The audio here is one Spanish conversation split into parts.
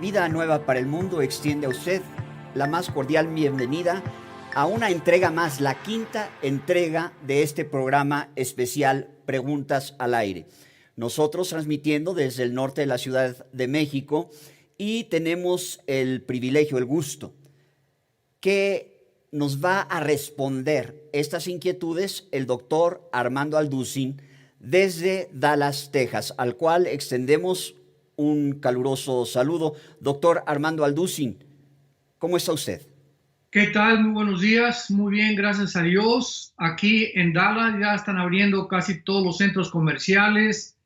Vida Nueva para el Mundo extiende a usted la más cordial bienvenida a una entrega más, la quinta entrega de este programa especial Preguntas al Aire. Nosotros transmitiendo desde el norte de la Ciudad de México y tenemos el privilegio, el gusto, que nos va a responder estas inquietudes el doctor Armando Alducin desde Dallas, Texas, al cual extendemos un caluroso saludo. Doctor Armando Alducin, ¿cómo está usted? ¿Qué tal? Muy buenos días. Muy bien, gracias a Dios. Aquí en Dallas ya están abriendo casi todos los centros comerciales,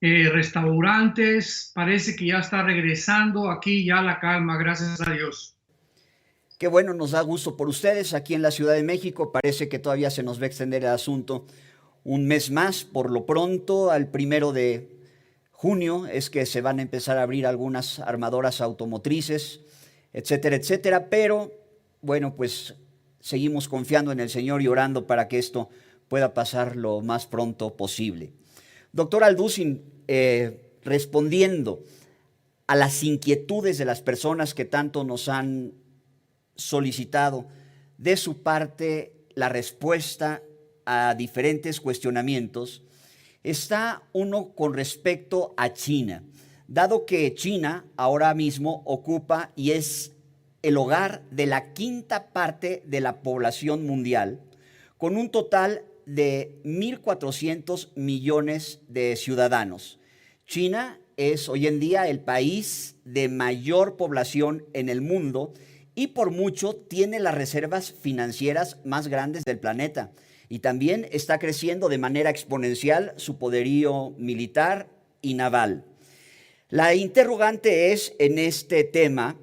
restaurantes. Parece que ya está regresando aquí ya la calma, gracias a Dios. Qué bueno, nos da gusto por ustedes. Aquí en la Ciudad de México parece que todavía se nos va a extender el asunto un mes más. Por lo pronto, al 1 de junio es que se van a empezar a abrir algunas armadoras automotrices, etcétera, etcétera. Pero bueno, pues seguimos confiando en el Señor y orando para que esto pueda pasar lo más pronto posible. Doctor Alducin, respondiendo a las inquietudes de las personas que tanto nos han solicitado, de su parte la respuesta a diferentes cuestionamientos, está uno con respecto a China, dado que China ahora mismo ocupa y es el hogar de la quinta parte de la población mundial, con un total de 1.400 millones de ciudadanos. China es hoy en día el país de mayor población en el mundo y por mucho tiene las reservas financieras más grandes del planeta. Y también está creciendo de manera exponencial su poderío militar y naval. La interrogante es en este tema,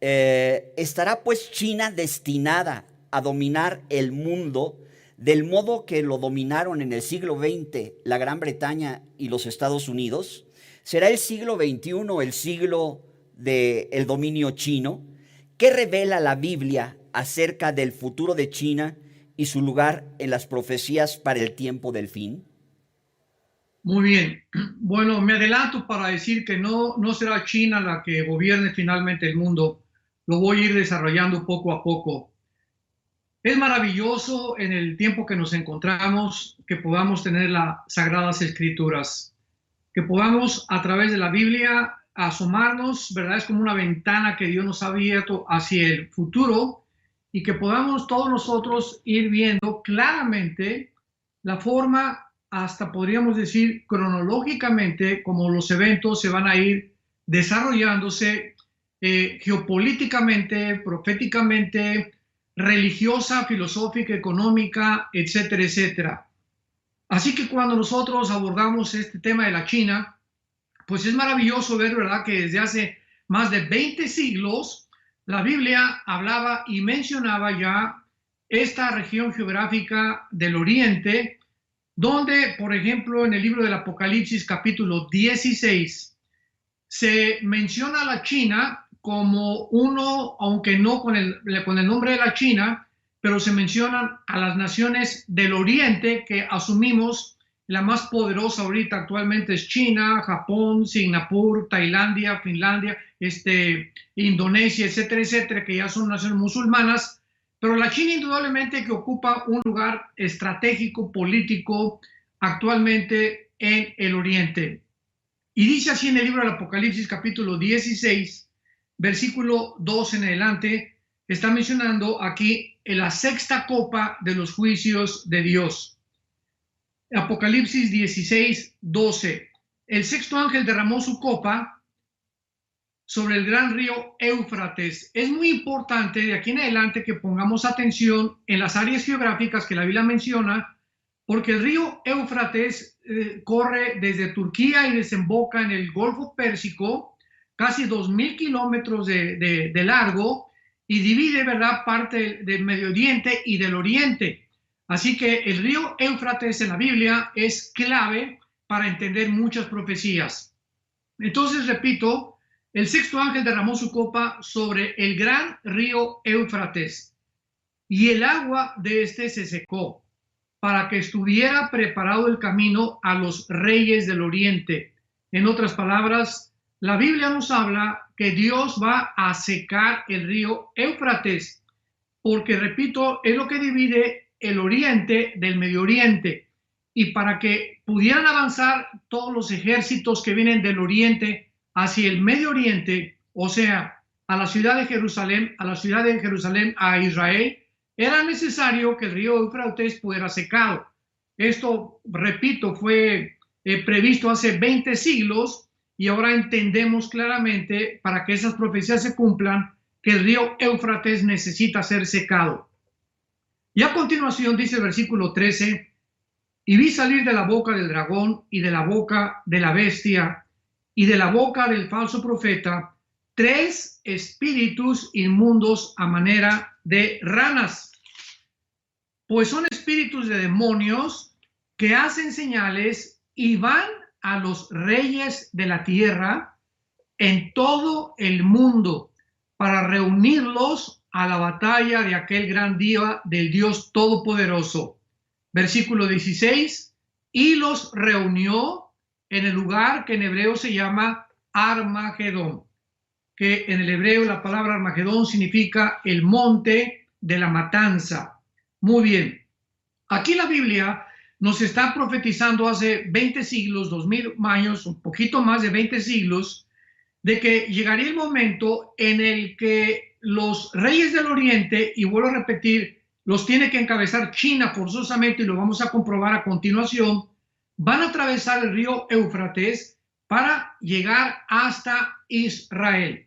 ¿estará pues China destinada a dominar el mundo del modo que lo dominaron en el siglo XX la Gran Bretaña y los Estados Unidos? ¿Será el siglo XXI el siglo del dominio chino? ¿Qué revela la Biblia acerca del futuro de China y su lugar en las profecías para el tiempo del fin? Muy bien. Bueno, me adelanto para decir que no será China la que gobierne finalmente el mundo. Lo voy a ir desarrollando poco a poco. Es maravilloso en el tiempo que nos encontramos que podamos tener las Sagradas Escrituras, que podamos a través de la Biblia asomarnos, ¿verdad? Es como una ventana que Dios nos ha abierto hacia el futuro y que podamos todos nosotros ir viendo claramente la forma, hasta podríamos decir cronológicamente, como los eventos se van a ir desarrollándose geopolíticamente, proféticamente, religiosa, filosófica, económica, etcétera, etcétera. Así que cuando nosotros abordamos este tema de la China, pues es maravilloso ver, ¿verdad?, que desde hace más de 20 siglos la Biblia hablaba y mencionaba ya esta región geográfica del Oriente, donde, por ejemplo, en el libro del Apocalipsis capítulo 16, se menciona a la China como uno, aunque no con el nombre de la China, pero se mencionan a las naciones del Oriente que asumimos la más poderosa ahorita actualmente es China, Japón, Singapur, Tailandia, Finlandia, Indonesia, etcétera, etcétera, que ya son naciones musulmanas, pero la China indudablemente que ocupa un lugar estratégico, político, actualmente en el Oriente. Y dice así en el libro del Apocalipsis capítulo 16, versículo 2 en adelante, está mencionando aquí en la sexta copa de los juicios de Dios. Apocalipsis 16, 12. El sexto ángel derramó su copa sobre el gran río Éufrates. Es muy importante de aquí en adelante que pongamos atención en las áreas geográficas que la Biblia menciona, porque el río Éufrates corre desde Turquía y desemboca en el Golfo Pérsico, casi 2.000 kilómetros de largo, y divide, ¿verdad?, parte del Medio Oriente y del Oriente. Así que el río Éufrates en la Biblia es clave para entender muchas profecías. Entonces, repito, el sexto ángel derramó su copa sobre el gran río Éufrates y el agua de este se secó para que estuviera preparado el camino a los reyes del Oriente. En otras palabras, la Biblia nos habla que Dios va a secar el río Éufrates, porque, repito, es lo que divide el oriente del Medio Oriente. Y para que pudieran avanzar todos los ejércitos que vienen del oriente hacia el Medio Oriente, o sea, a la ciudad de Jerusalén, a Israel, era necesario que el río Éufrates fuera secado. Esto, repito, fue previsto hace 20 siglos y ahora entendemos claramente, para que esas profecías se cumplan, que el río Éufrates necesita ser secado. Y a continuación dice el versículo 13, y vi salir de la boca del dragón y de la boca de la bestia y de la boca del falso profeta 3 espíritus inmundos a manera de ranas, pues son espíritus de demonios que hacen señales y van a los reyes de la tierra en todo el mundo para reunirlos a la batalla de aquel gran día del Dios Todopoderoso. Versículo 16, y los reunió en el lugar que en hebreo se llama Armagedón, que en el hebreo la palabra Armagedón significa el monte de la matanza. Muy bien, aquí la Biblia nos está profetizando hace 20 siglos, 2000 años, un poquito más de 20 siglos, de que llegaría el momento en el que los reyes del oriente, y vuelvo a repetir, los tiene que encabezar China forzosamente, y lo vamos a comprobar a continuación, van a atravesar el río Éufrates para llegar hasta Israel.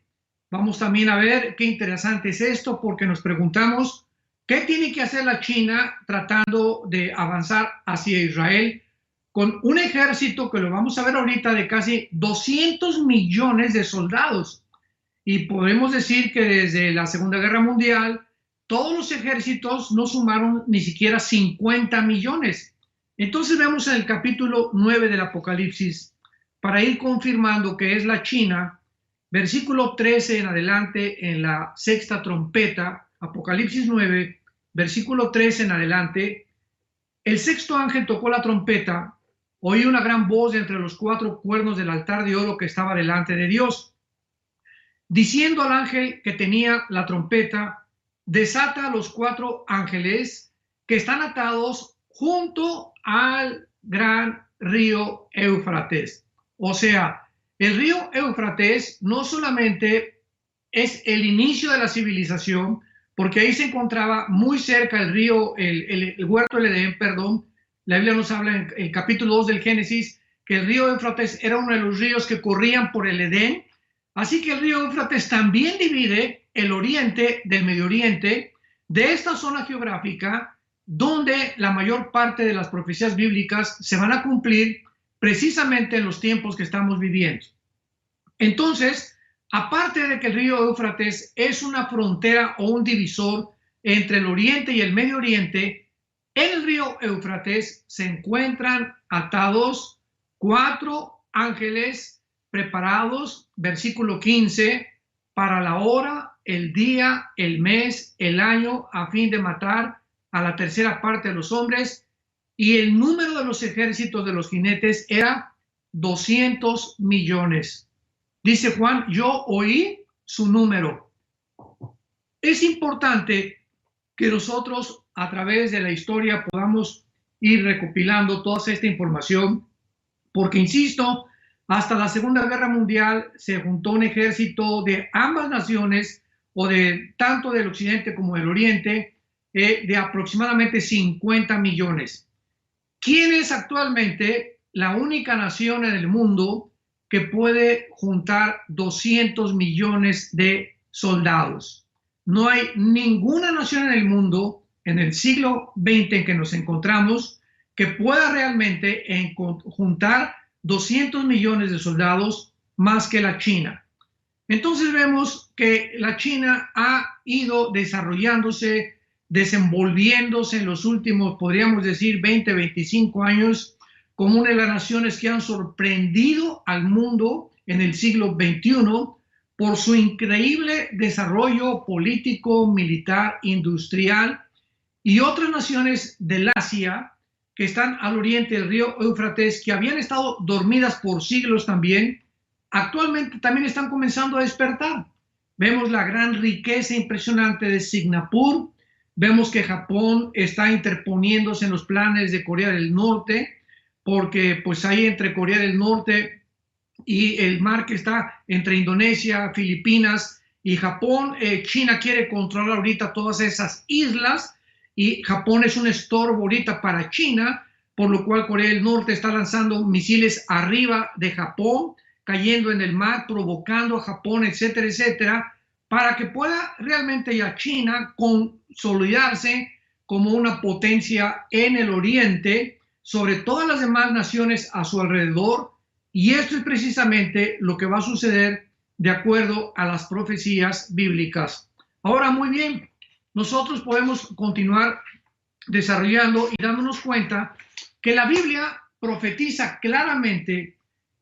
Vamos también a ver qué interesante es esto, porque nos preguntamos, ¿qué tiene que hacer la China tratando de avanzar hacia Israel con un ejército que lo vamos a ver ahorita de casi 200 millones de soldados? Y podemos decir que desde la Segunda Guerra Mundial todos los ejércitos no sumaron ni siquiera 50 millones. Entonces vemos en el capítulo 9 del Apocalipsis, para ir confirmando que es la China, versículo 13 en adelante, en la sexta trompeta, Apocalipsis 9, versículo 13 en adelante, el sexto ángel tocó la trompeta, oí una gran voz entre los 4 cuernos del altar de oro que estaba delante de Dios, diciendo al ángel que tenía la trompeta, desata a los 4 ángeles que están atados junto al gran río Éufrates. O sea, el río Éufrates no solamente es el inicio de la civilización, porque ahí se encontraba muy cerca el río, el huerto del Edén, perdón. La Biblia nos habla en el capítulo 2 del Génesis que el río Éufrates era uno de los ríos que corrían por el Edén. Así que el río Éufrates también divide el oriente del Medio Oriente, de esta zona geográfica donde la mayor parte de las profecías bíblicas se van a cumplir precisamente en los tiempos que estamos viviendo. Entonces, aparte de que el río Éufrates es una frontera o un divisor entre el Oriente y el Medio Oriente, en el río Éufrates se encuentran atados 4 ángeles preparados, versículo 15, para la hora, el día, el mes, el año, a fin de matar a la tercera parte de los hombres, y el número de los ejércitos de los jinetes era 200 millones. Dice Juan, yo oí su número. Es importante que nosotros a través de la historia podamos ir recopilando toda esta información, porque insisto, hasta la Segunda Guerra Mundial se juntó un ejército de ambas naciones, o de tanto del occidente como del oriente, de aproximadamente 50 millones. ¿Quién es actualmente la única nación en el mundo que puede juntar 200 millones de soldados? No hay ninguna nación en el mundo en el siglo XX en que nos encontramos que pueda realmente juntar 200 millones de soldados más que la China. Entonces vemos que la China ha ido desarrollándose, desenvolviéndose en los últimos, podríamos decir, 20, 25 años, como una de las naciones que han sorprendido al mundo en el siglo XXI por su increíble desarrollo político, militar, industrial, y otras naciones del Asia que están al oriente del río Éufrates, que habían estado dormidas por siglos también, actualmente también están comenzando a despertar. Vemos la gran riqueza impresionante de Singapur, vemos que Japón está interponiéndose en los planes de Corea del Norte, porque pues ahí entre Corea del Norte y el mar que está entre Indonesia, Filipinas y Japón, China quiere controlar ahorita todas esas islas y Japón es un estorbo ahorita para China, por lo cual Corea del Norte está lanzando misiles arriba de Japón, cayendo en el mar, provocando a Japón, etcétera, etcétera, para que pueda realmente ya China consolidarse como una potencia en el Oriente, sobre todas las demás naciones a su alrededor, y esto es precisamente lo que va a suceder de acuerdo a las profecías bíblicas. Ahora, muy bien, nosotros podemos continuar desarrollando y dándonos cuenta que la Biblia profetiza claramente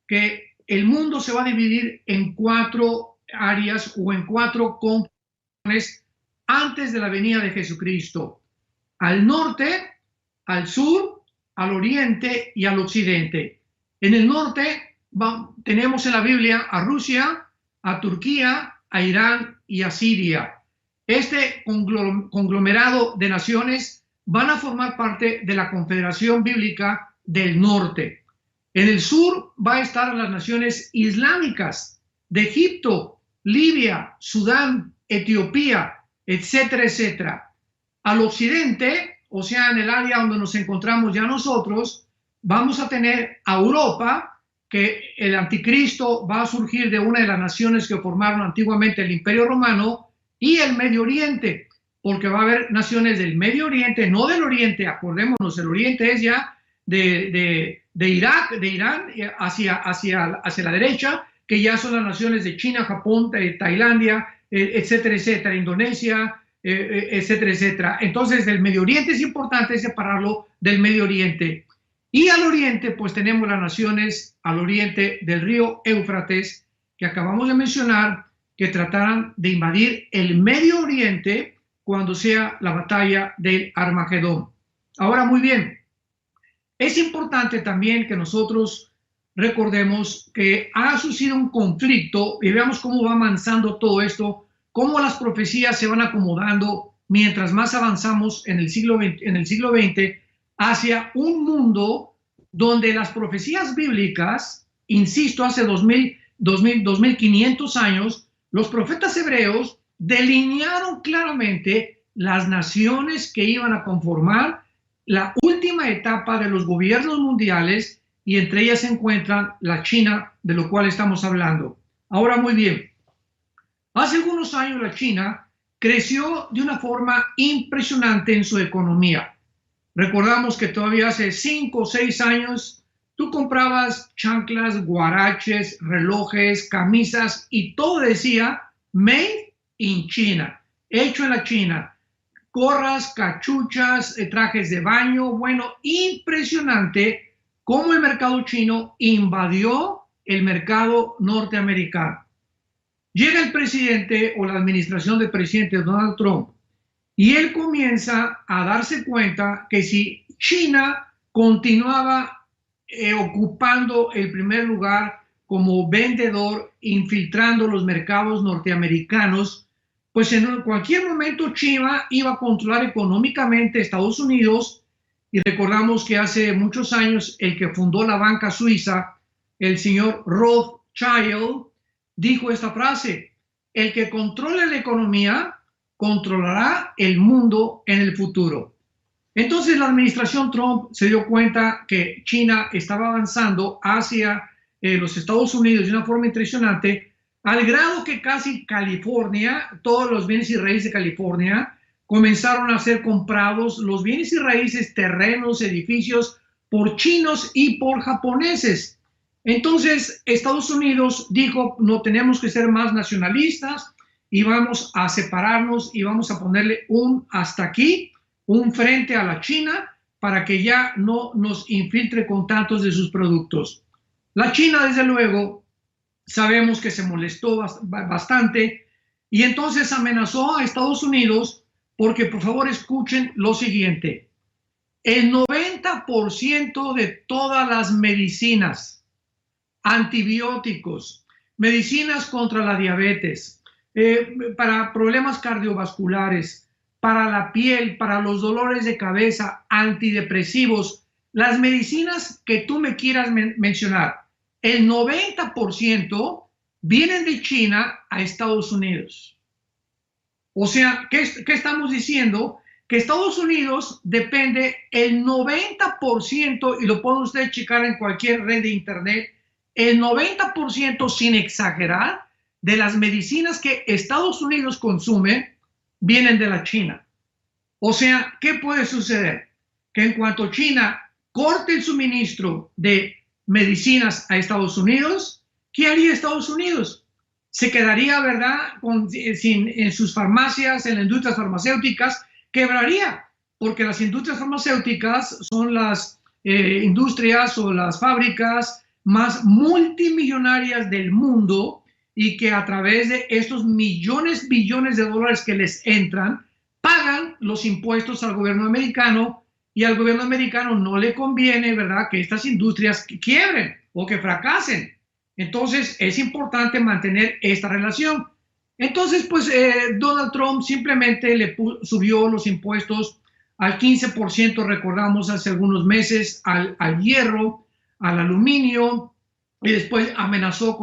que el mundo se va a dividir en 4 áreas o en 4 componentes antes de la venida de Jesucristo: al norte, al sur, al oriente y al occidente. En el norte tenemos en la Biblia a Rusia, a Turquía, a Irán y a Siria. Este conglomerado de naciones van a formar parte de la Confederación Bíblica del Norte. En el sur va a estar las naciones islámicas de Egipto, Libia, Sudán, Etiopía, etcétera, etcétera. Al occidente, o sea, en el área donde nos encontramos ya nosotros, vamos a tener a Europa, que el anticristo va a surgir de una de las naciones que formaron antiguamente el Imperio Romano, y el Medio Oriente, porque va a haber naciones del Medio Oriente, no del Oriente, acordémonos, el Oriente es ya de Irak, de Irán, hacia la derecha, que ya son las naciones de China, Japón, Tailandia, etcétera, etcétera, Indonesia, etcétera, etcétera. Entonces, del Medio Oriente es importante separarlo del Medio Oriente. Y al oriente, pues tenemos las naciones al oriente del río Éufrates, que acabamos de mencionar, que tratarán de invadir el Medio Oriente cuando sea la batalla del Armagedón. Ahora, muy bien, es importante también que nosotros recordemos que ha sucedido un conflicto y veamos cómo va avanzando todo esto, cómo las profecías se van acomodando mientras más avanzamos en el siglo XX hacia un mundo donde las profecías bíblicas, insisto, hace 2500 años, los profetas hebreos delinearon claramente las naciones que iban a conformar la última etapa de los gobiernos mundiales, y entre ellas se encuentra la China, de lo cual estamos hablando. Ahora, muy bien, hace algunos años la China creció de una forma impresionante en su economía. Recordamos que todavía hace 5 o 6 años tú comprabas chanclas, guaraches, relojes, camisas y todo decía Made in China, hecho en la China. Gorras, cachuchas, trajes de baño. Bueno, impresionante cómo el mercado chino invadió el mercado norteamericano. Llega el presidente o la administración del presidente Donald Trump y él comienza a darse cuenta que si China continuaba ocupando el primer lugar como vendedor, infiltrando los mercados norteamericanos, pues en cualquier momento China iba a controlar económicamente Estados Unidos. Y recordamos que hace muchos años el que fundó la banca suiza, el señor Rothschild, dijo esta frase: el que controle la economía controlará el mundo en el futuro. Entonces la administración Trump se dio cuenta que China estaba avanzando hacia los Estados Unidos de una forma impresionante, al grado que casi California, todos los bienes y raíces de California, comenzaron a ser comprados, los bienes y raíces, terrenos, edificios, por chinos y por japoneses. Entonces Estados Unidos dijo: no, tenemos que ser más nacionalistas y vamos a separarnos y vamos a ponerle un hasta aquí, un frente a la China, para que ya no nos infiltre con tantos de sus productos. La China, desde luego, sabemos que se molestó bastante y entonces amenazó a Estados Unidos, porque, por favor, escuchen lo siguiente: el 90% de todas las medicinas, antibióticos, medicinas contra la diabetes, para problemas cardiovasculares, para la piel, para los dolores de cabeza, antidepresivos, las medicinas que tú me quieras mencionar, el 90% vienen de China a Estados Unidos. O sea, ¿qué estamos diciendo? Que Estados Unidos depende el 90%, y lo pueden ustedes checar en cualquier red de internet, el 90% sin exagerar, de las medicinas que Estados Unidos consume vienen de la China. O sea, ¿qué puede suceder? Que en cuanto China corte el suministro de medicinas a Estados Unidos, ¿qué haría Estados Unidos? Se quedaría, ¿verdad?, en sus farmacias, en las industrias farmacéuticas, quebraría, porque las industrias farmacéuticas son las industrias o las fábricas más multimillonarias del mundo, y que a través de estos millones, billones de dólares que les entran, pagan los impuestos al gobierno americano, y al gobierno americano no le conviene, ¿verdad?, que estas industrias quiebren o que fracasen. Entonces es importante mantener esta relación. Entonces, pues Donald Trump simplemente subió los impuestos al 15%, recordamos hace algunos meses, al hierro, al aluminio, y después amenazó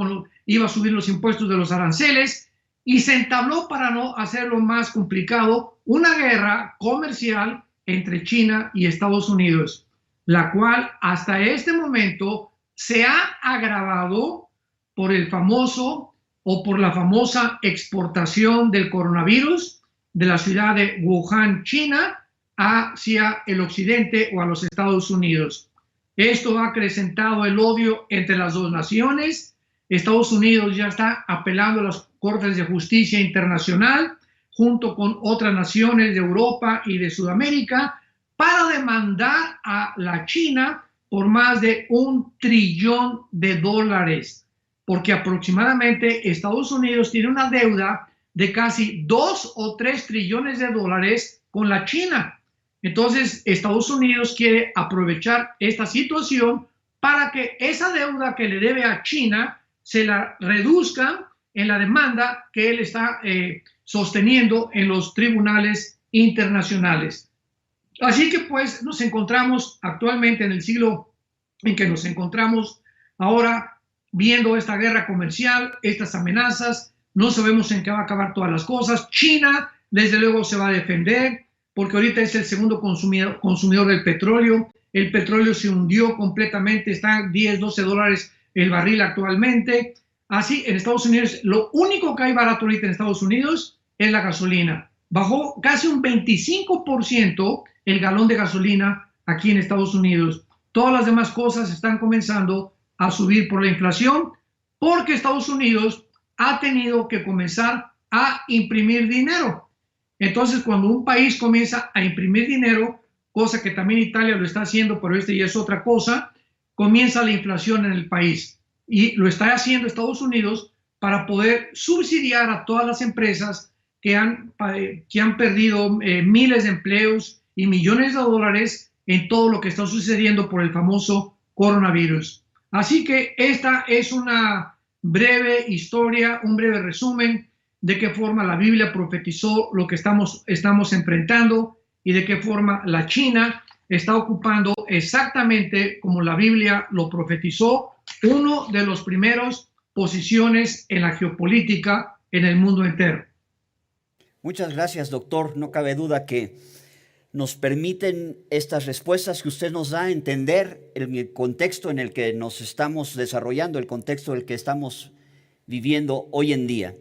iba a subir los impuestos de los aranceles, y se entabló, para no hacerlo más complicado, una guerra comercial entre China y Estados Unidos, la cual hasta este momento se ha agravado por el famoso o por la famosa exportación del coronavirus de la ciudad de Wuhan, China, hacia el occidente o a los Estados Unidos. Esto ha acrecentado el odio entre las dos naciones. Estados Unidos ya está apelando a las Cortes de Justicia Internacional, junto con otras naciones de Europa y de Sudamérica, para demandar a la China por más de $1 trillón, porque aproximadamente Estados Unidos tiene una deuda de casi 2 o 3 trillones de dólares con la China. Entonces, Estados Unidos quiere aprovechar esta situación para que esa deuda que le debe a China se la reduzca en la demanda que él está sosteniendo en los tribunales internacionales. Así que pues nos encontramos actualmente en el siglo en que nos encontramos ahora, viendo esta guerra comercial, estas amenazas. No sabemos en qué va a acabar todas las cosas. China, desde luego, se va a defender, porque ahorita es el segundo consumidor del petróleo. El petróleo se hundió completamente, está a 10, 12 dólares el barril actualmente. Así, en Estados Unidos, lo único que hay barato ahorita en Estados Unidos es la gasolina. Bajó casi un 25% el galón de gasolina aquí en Estados Unidos. Todas las demás cosas están comenzando a subir por la inflación, porque Estados Unidos ha tenido que comenzar a imprimir dinero. Entonces, cuando un país comienza a imprimir dinero, cosa que también Italia lo está haciendo, pero ya es otra cosa, comienza la inflación en el país. Y lo está haciendo Estados Unidos para poder subsidiar a todas las empresas que han perdido miles de empleos y millones de dólares en todo lo que está sucediendo por el famoso coronavirus. Así que esta es una breve historia, un breve resumen de qué forma la Biblia profetizó lo que estamos enfrentando, y de qué forma la China está ocupando, exactamente como la Biblia lo profetizó, uno de los primeros posiciones en la geopolítica en el mundo entero. Muchas gracias, doctor. No cabe duda que nos permiten estas respuestas que usted nos da a entender el contexto en el que nos estamos desarrollando, el contexto en el que estamos viviendo hoy en día.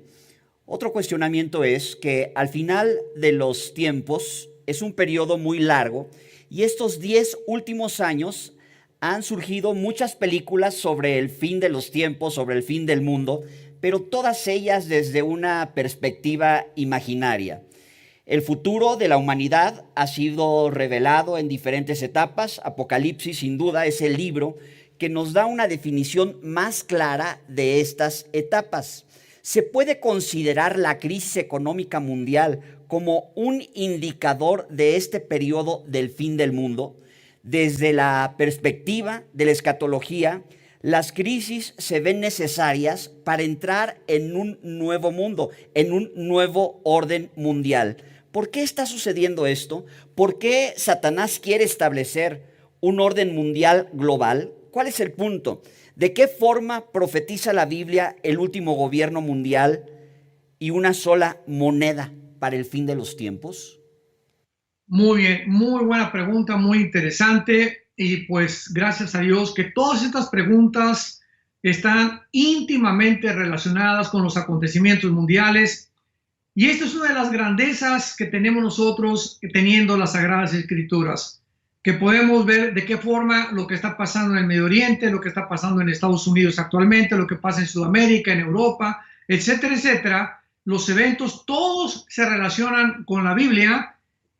Otro cuestionamiento es que al final de los tiempos es un periodo muy largo, y estos 10 últimos años han surgido muchas películas sobre el fin de los tiempos, sobre el fin del mundo, pero todas ellas desde una perspectiva imaginaria. El futuro de la humanidad ha sido revelado en diferentes etapas. Apocalipsis, sin duda, es el libro que nos da una definición más clara de estas etapas. ¿Se puede considerar la crisis económica mundial como un indicador de este periodo del fin del mundo? Desde la perspectiva de la escatología, las crisis se ven necesarias para entrar en un nuevo mundo, en un nuevo orden mundial. ¿Por qué está sucediendo esto? ¿Por qué Satanás quiere establecer un orden mundial global? ¿Cuál es el punto? ¿De qué forma profetiza la Biblia el último gobierno mundial y una sola moneda para el fin de los tiempos? Muy bien, muy buena pregunta, muy interesante. Y pues gracias a Dios que todas estas preguntas están íntimamente relacionadas con los acontecimientos mundiales. Y esta es una de las grandezas que tenemos nosotros teniendo las Sagradas Escrituras, que podemos ver de qué forma lo que está pasando en el Medio Oriente, lo que está pasando en Estados Unidos actualmente, lo que pasa en Sudamérica, en Europa, etcétera, etcétera. Los eventos todos se relacionan con la Biblia,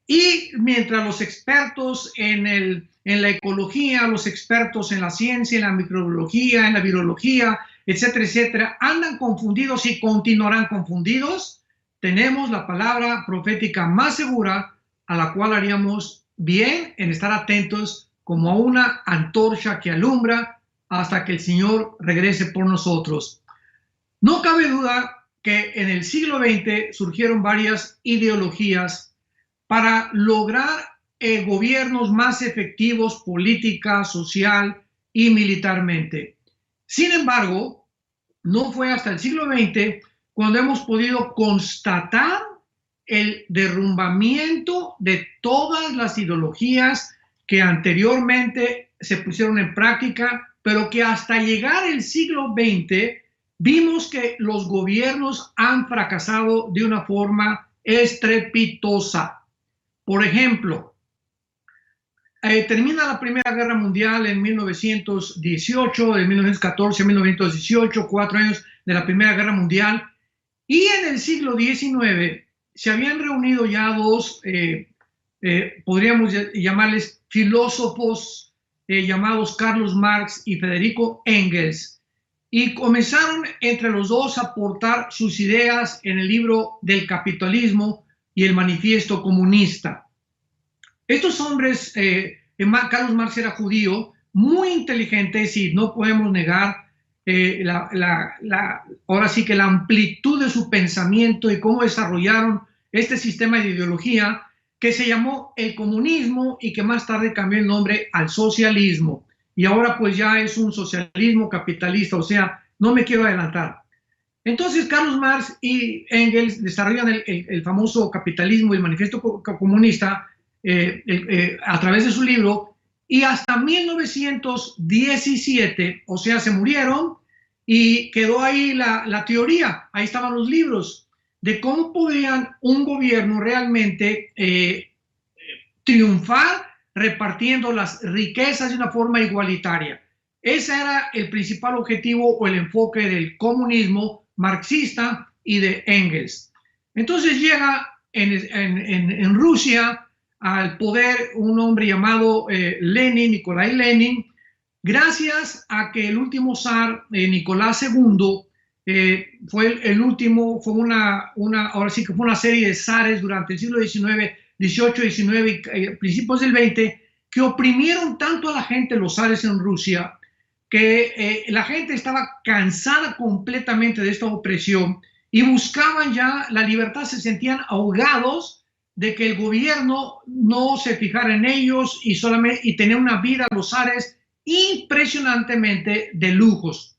y mientras los expertos en la ecología, los expertos en la ciencia, en la microbiología, en la virología, etcétera, etcétera, andan confundidos y continuarán confundidos, tenemos la palabra profética más segura, a la cual haríamos bien en estar atentos como a una antorcha que alumbra hasta que el Señor regrese por nosotros. No cabe duda que en el siglo XX surgieron varias ideologías para lograr gobiernos más efectivos política, social y militarmente. Sin embargo, no fue hasta el siglo XX cuando hemos podido constatar el derrumbamiento de todas las ideologías que anteriormente se pusieron en práctica, pero que hasta llegar el siglo XX vimos que los gobiernos han fracasado de una forma estrepitosa. Por ejemplo, termina la Primera Guerra Mundial en 1918, de 1914 a 1918, 4 años de la Primera Guerra Mundial, y en el siglo XIX se habían reunido ya dos, podríamos llamarles filósofos, llamados Carlos Marx y Federico Engels, y comenzaron entre los dos a aportar sus ideas en el libro del capitalismo y el manifiesto comunista. Estos hombres, Carlos Marx era judío, muy inteligentes, y no podemos negar ahora sí que la amplitud de su pensamiento y cómo desarrollaron este sistema de ideología que se llamó el comunismo y que más tarde cambió el nombre al socialismo. Y ahora pues ya es un socialismo capitalista, o sea, no me quiero adelantar. Entonces Carlos Marx y Engels desarrollan el famoso capitalismo y el manifiesto comunista a través de su libro, y hasta 1917, o sea, se murieron y quedó ahí la teoría, ahí estaban los libros de cómo podrían un gobierno realmente triunfar repartiendo las riquezas de una forma igualitaria. Ese era el principal objetivo o el enfoque del comunismo marxista y de Engels. Entonces llega en Rusia al poder un hombre llamado Lenin, Nikolai Lenin, gracias a que el último zar, Nicolás II, fue el último, ahora sí que fue una serie de zares durante el siglo XIX, XVIII, XIX y principios del XX, que oprimieron tanto a la gente, los zares en Rusia, que la gente estaba cansada completamente de esta opresión y buscaban ya la libertad, se sentían ahogados de que el gobierno no se fijara en ellos y tenía una vida, los zares, impresionantemente de lujos.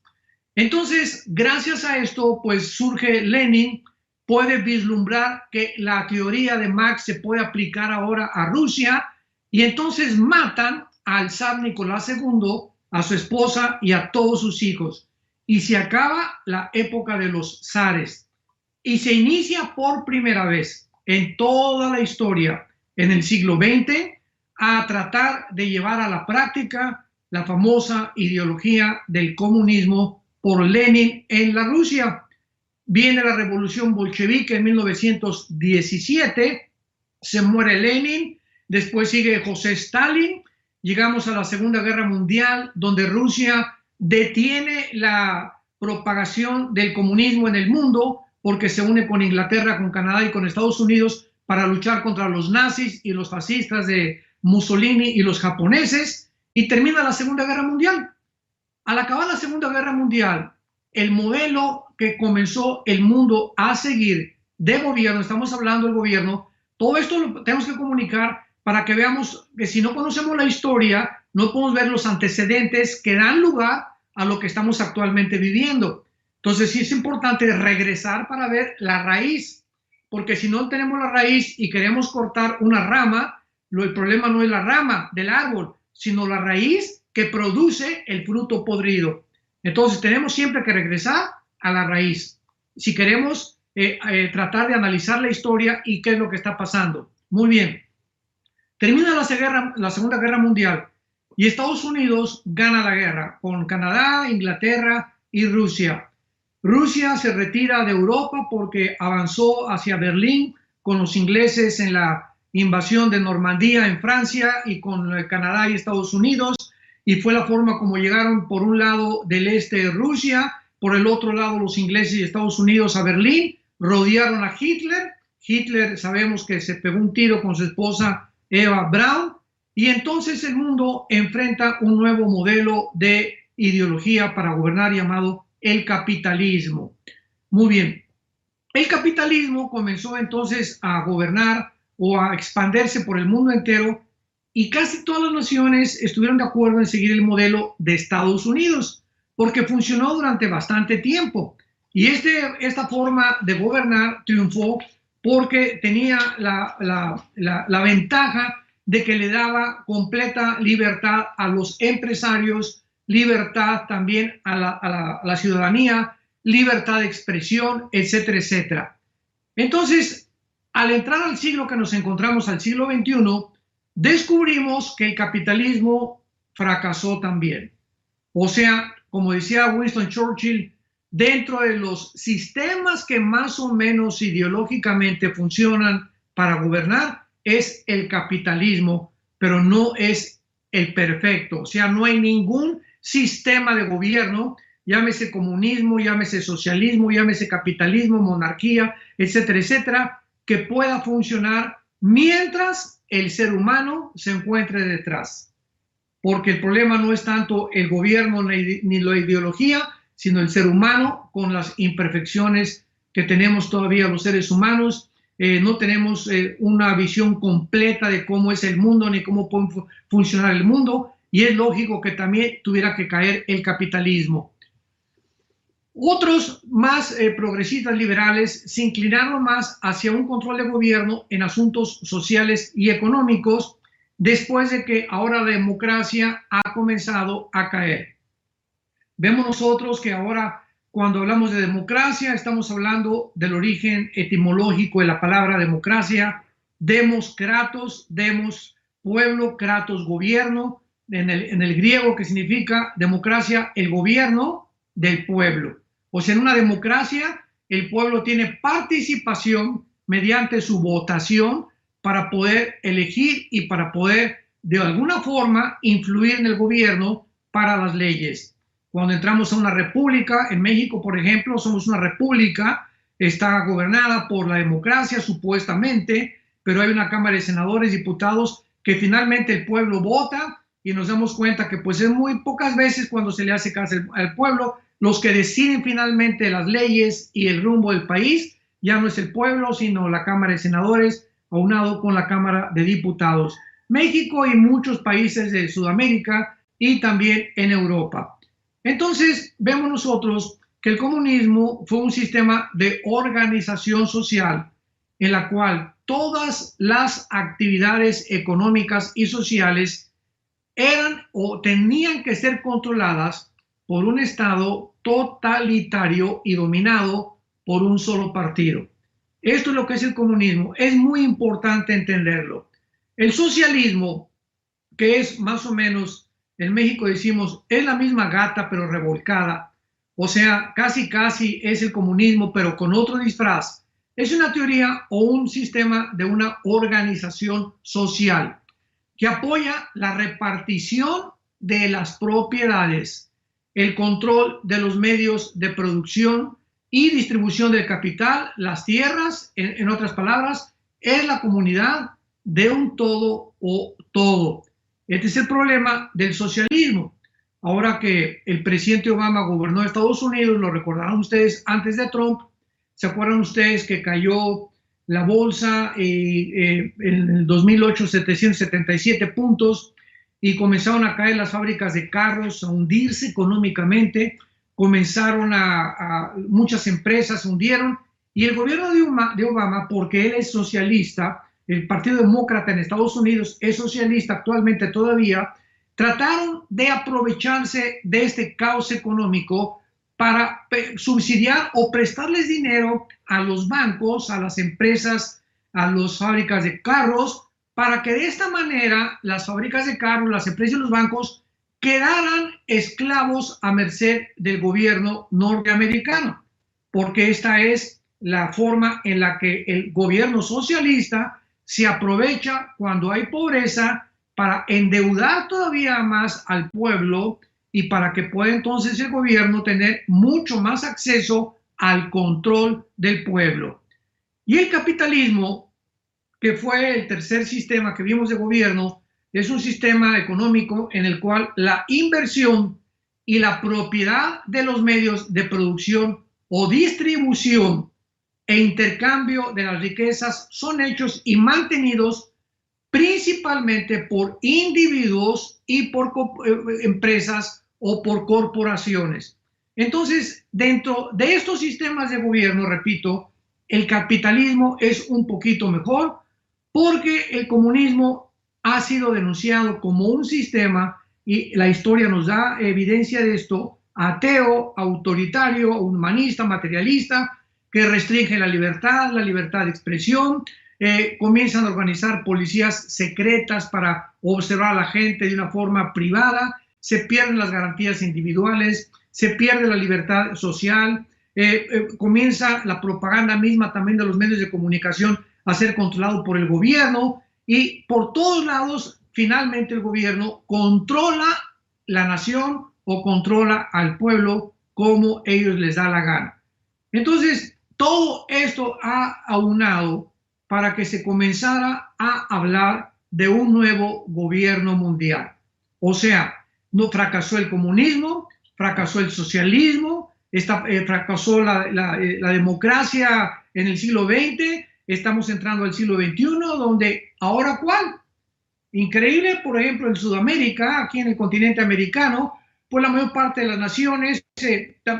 Entonces, gracias a esto, pues surge Lenin, puede vislumbrar que la teoría de Marx se puede aplicar ahora a Rusia, y entonces matan al zar Nicolás II, a su esposa y a todos sus hijos, y se acaba la época de los zares, y se inicia por primera vez en toda la historia, en el siglo XX, a tratar de llevar a la práctica la famosa ideología del comunismo por Lenin en la Rusia. Viene la revolución bolchevique en 1917, se muere Lenin, después sigue José Stalin, llegamos a la Segunda Guerra Mundial, donde Rusia detiene la propagación del comunismo en el mundo, porque se une con Inglaterra, con Canadá y con Estados Unidos para luchar contra los nazis y los fascistas de Mussolini y los japoneses, y termina la Segunda Guerra Mundial. Al acabar la Segunda Guerra Mundial, el modelo que comenzó el mundo a seguir de gobierno, estamos hablando del gobierno, todo esto lo tenemos que comunicar para que veamos que si no conocemos la historia, no podemos ver los antecedentes que dan lugar a lo que estamos actualmente viviendo. Entonces sí es importante regresar para ver la raíz, porque si no tenemos la raíz y queremos cortar una rama, el problema no es la rama del árbol, sino la raíz que produce el fruto podrido. Entonces tenemos siempre que regresar a la raíz si queremos tratar de analizar la historia y qué es lo que está pasando. Muy bien. Termina la Segunda Guerra Mundial y Estados Unidos gana la guerra con Canadá, Inglaterra y Rusia. Rusia se retira de Europa porque avanzó hacia Berlín con los ingleses en la invasión de Normandía en Francia y con Canadá y Estados Unidos, y fue la forma como llegaron por un lado del este de Rusia, por el otro lado los ingleses y Estados Unidos a Berlín, rodearon a Hitler. Hitler sabemos que se pegó un tiro con su esposa Eva Braun, y entonces el mundo enfrenta un nuevo modelo de ideología para gobernar llamado el capitalismo. Muy bien, el capitalismo comenzó entonces a gobernar o a expandirse por el mundo entero y casi todas las naciones estuvieron de acuerdo en seguir el modelo de Estados Unidos porque funcionó durante bastante tiempo y esta forma de gobernar triunfó porque tenía la ventaja de que le daba completa libertad a los empresarios, libertad también a la ciudadanía, libertad de expresión, etcétera, etcétera. Entonces, al entrar al siglo que nos encontramos, al siglo XXI, descubrimos que el capitalismo fracasó también. O sea, como decía Winston Churchill, dentro de los sistemas que más o menos ideológicamente funcionan para gobernar, es el capitalismo, pero no es el perfecto. O sea, no hay ningún sistema de gobierno, llámese comunismo, llámese socialismo, llámese capitalismo, monarquía, etcétera, etcétera, que pueda funcionar mientras el ser humano se encuentre detrás. Porque el problema no es tanto el gobierno ni la ideología, sino el ser humano con las imperfecciones que tenemos todavía los seres humanos. No tenemos una visión completa de cómo es el mundo ni cómo puede funcionar el mundo, y es lógico que también tuviera que caer el capitalismo. Otros más progresistas liberales se inclinaron más hacia un control de gobierno en asuntos sociales y económicos después de que ahora la democracia ha comenzado a caer. Vemos nosotros que ahora cuando hablamos de democracia estamos hablando del origen etimológico de la palabra democracia. Demos, kratos, demos, pueblo, kratos, gobierno, en el griego, que significa democracia, el gobierno del pueblo. O sea, en una democracia el pueblo tiene participación mediante su votación para poder elegir y para poder de alguna forma influir en el gobierno para las leyes. Cuando entramos a una república, en México, por ejemplo, somos una república, está gobernada por la democracia supuestamente, pero hay una Cámara de Senadores, Diputados, que finalmente el pueblo vota, y nos damos cuenta que pues es muy pocas veces cuando se le hace caso al pueblo. Los que deciden finalmente las leyes y el rumbo del país ya no es el pueblo, sino la Cámara de Senadores, aunado con la Cámara de Diputados. México y muchos países de Sudamérica y también en Europa. Entonces, vemos nosotros que el comunismo fue un sistema de organización social en la cual todas las actividades económicas y sociales eran o tenían que ser controladas por un Estado totalitario y dominado por un solo partido. Esto es lo que es el comunismo. Es muy importante entenderlo. El socialismo, que es más o menos, en México decimos, es la misma gata pero revolcada. O sea, casi es el comunismo pero con otro disfraz. Es una teoría o un sistema de una organización social que apoya la repartición de las propiedades, el control de los medios de producción y distribución del capital, las tierras, en otras palabras, es la comunidad de un todo o todo. Este es el problema del socialismo. ahora que el presidente Obama gobernó Estados Unidos, lo recordarán ustedes antes de Trump. ¿Se acuerdan ustedes que cayó la bolsa en el 2008 777 puntos y comenzaron a caer las fábricas de carros, a hundirse económicamente? Comenzaron muchas empresas se hundieron, y el gobierno de Obama, porque él es socialista, el Partido Demócrata en Estados Unidos es socialista actualmente todavía, trataron de aprovecharse de este caos económico para subsidiar o prestarles dinero a los bancos, a las empresas, a las fábricas de carros, para que de esta manera las fábricas de carros, las empresas y los bancos quedaran esclavos a merced del gobierno norteamericano, porque esta es la forma en la que el gobierno socialista se aprovecha cuando hay pobreza para endeudar todavía más al pueblo y para que pueda entonces el gobierno tener mucho más acceso al control del pueblo. Y el capitalismo, que fue el tercer sistema que vimos de gobierno, es un sistema económico en el cual la inversión y la propiedad de los medios de producción o distribución e intercambio de las riquezas son hechos y mantenidos principalmente por individuos y por empresas o por corporaciones. Entonces, dentro de estos sistemas de gobierno, repito, el capitalismo es un poquito mejor porque el comunismo ha sido denunciado como un sistema, y la historia nos da evidencia de esto, ateo, autoritario, humanista, materialista, que restringe la libertad de expresión, comienzan a organizar policías secretas para observar a la gente de una forma privada, se pierden las garantías individuales, se pierde la libertad social, comienza la propaganda misma también de los medios de comunicación a ser controlado por el gobierno, y por todos lados finalmente el gobierno controla la nación o controla al pueblo como ellos les da la gana. Entonces, todo esto ha aunado para que se comenzara a hablar de un nuevo gobierno mundial. O sea, no fracasó el comunismo, fracasó el socialismo, fracasó la democracia en el siglo XX, estamos entrando al siglo XXI, donde ahora ¿cuál? Increíble, por ejemplo, en Sudamérica, aquí en el continente americano, pues la mayor parte de las naciones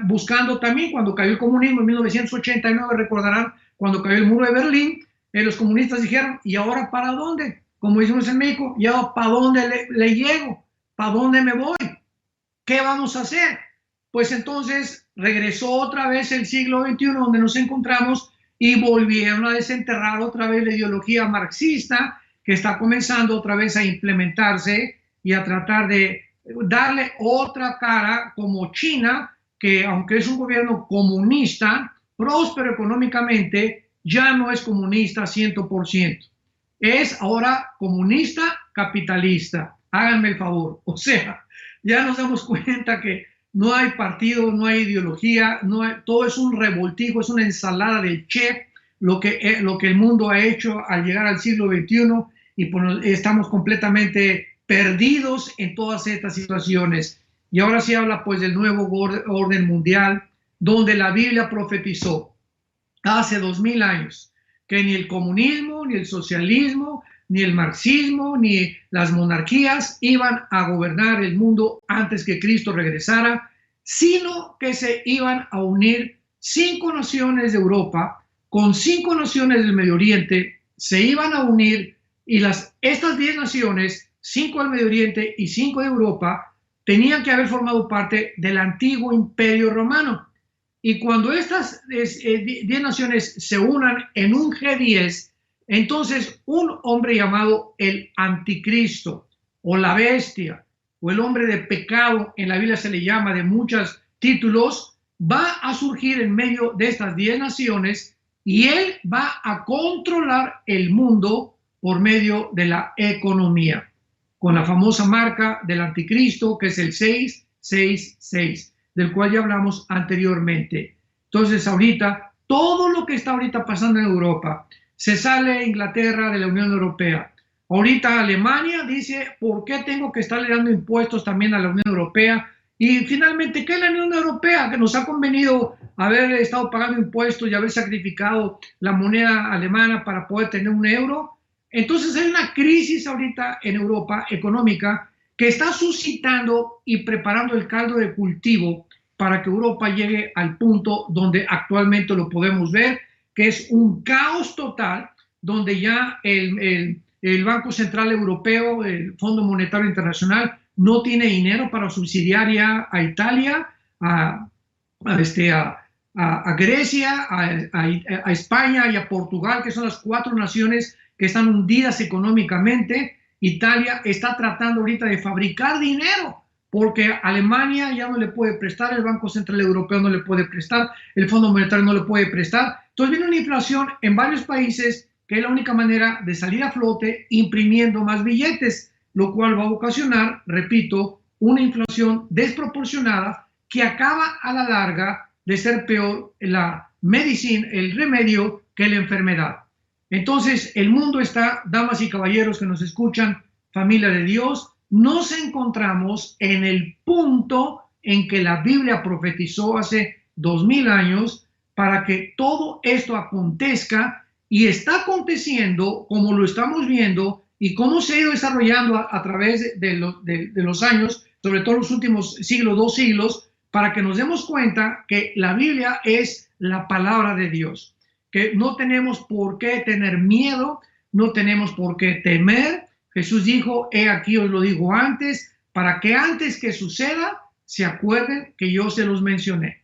buscando también, cuando cayó el comunismo en 1989, recordarán, cuando cayó el muro de Berlín, los comunistas dijeron, ¿y ahora para dónde? Como decimos en México, ¿y ahora para dónde le llego? ¿Para dónde me voy? ¿Qué vamos a hacer? Pues entonces regresó otra vez el siglo XXI donde nos encontramos y volvieron a desenterrar otra vez la ideología marxista que está comenzando otra vez a implementarse y a tratar de darle otra cara, como China, que aunque es un gobierno comunista, próspero económicamente, ya no es comunista 100%. Es ahora comunista capitalista. Háganme el favor. O sea, ya nos damos cuenta que no hay partido, no hay ideología, todo es un revoltijo, es una ensalada del Che, lo que el mundo ha hecho al llegar al siglo XXI, y pues estamos completamente perdidos en todas estas situaciones. Y ahora se habla pues del nuevo orden mundial, donde la Biblia profetizó hace 2000 años que ni el comunismo, ni el socialismo, ni el marxismo, ni las monarquías iban a gobernar el mundo antes que Cristo regresara, sino que se iban a unir 5 naciones de Europa con 5 naciones del Medio Oriente, se iban a unir, y estas 10 naciones, 5 del Medio Oriente y 5 de Europa, tenían que haber formado parte del antiguo Imperio Romano. Y cuando estas 10 naciones se unan en un G10, entonces un hombre llamado el Anticristo o la bestia o el hombre de pecado, en la Biblia se le llama de muchos títulos, va a surgir en medio de estas 10 naciones y él va a controlar el mundo por medio de la economía, con la famosa marca del Anticristo, que es el 666, del cual ya hablamos anteriormente. Entonces ahorita, todo lo que está ahorita pasando en Europa, se sale Inglaterra de la Unión Europea, Ahorita Alemania dice, ¿por qué tengo que estarle dando impuestos también a la Unión Europea? Y finalmente, ¿qué es la Unión Europea? Que nos ha convenido haber estado pagando impuestos y haber sacrificado la moneda alemana para poder tener un euro. Entonces hay una crisis ahorita en Europa económica que está suscitando y preparando el caldo de cultivo para que Europa llegue al punto donde actualmente lo podemos ver, que es un caos total, donde ya el Banco Central Europeo, el Fondo Monetario Internacional, no tiene dinero para subsidiar ya a Italia, a Grecia, a España y a Portugal, que son las 4 naciones que están hundidas económicamente. Italia está tratando ahorita de fabricar dinero, porque Alemania ya no le puede prestar, el Banco Central Europeo no le puede prestar, el Fondo Monetario no le puede prestar. Entonces viene una inflación en varios países, que es la única manera de salir a flote imprimiendo más billetes, lo cual va a ocasionar, repito, una inflación desproporcionada que acaba a la larga de ser peor la medicina, el remedio, que la enfermedad. Entonces, el mundo está, damas y caballeros que nos escuchan, familia de Dios, nos encontramos en el punto en que la Biblia profetizó hace 2000 años para que todo esto acontezca, y está aconteciendo como lo estamos viendo y cómo se ha ido desarrollando a través de los años, sobre todo los últimos siglos, 2 siglos, para que nos demos cuenta que la Biblia es la palabra de Dios, que no tenemos por qué tener miedo, no tenemos por qué temer. Jesús dijo, he aquí os lo digo antes, para que antes que suceda, se acuerden que yo se los mencioné.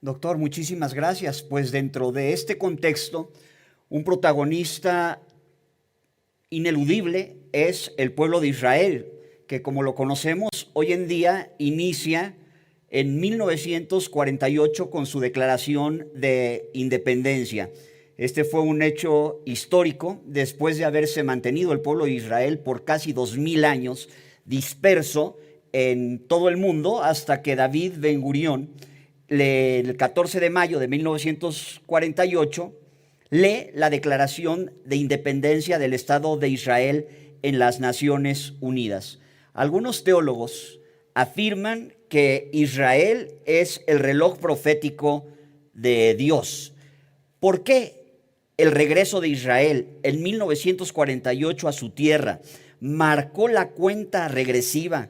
Doctor, muchísimas gracias. Pues dentro de este contexto, un protagonista ineludible es el pueblo de Israel, que como lo conocemos hoy en día inicia en 1948 con su declaración de independencia. Este fue un hecho histórico después de haberse mantenido el pueblo de Israel por casi 2000 años disperso en todo el mundo, hasta que David Ben Gurión, el 14 de mayo de 1948, lee la Declaración de Independencia del Estado de Israel en las Naciones Unidas. Algunos teólogos afirman que Israel es el reloj profético de Dios. ¿Por qué el regreso de Israel en 1948 a su tierra marcó la cuenta regresiva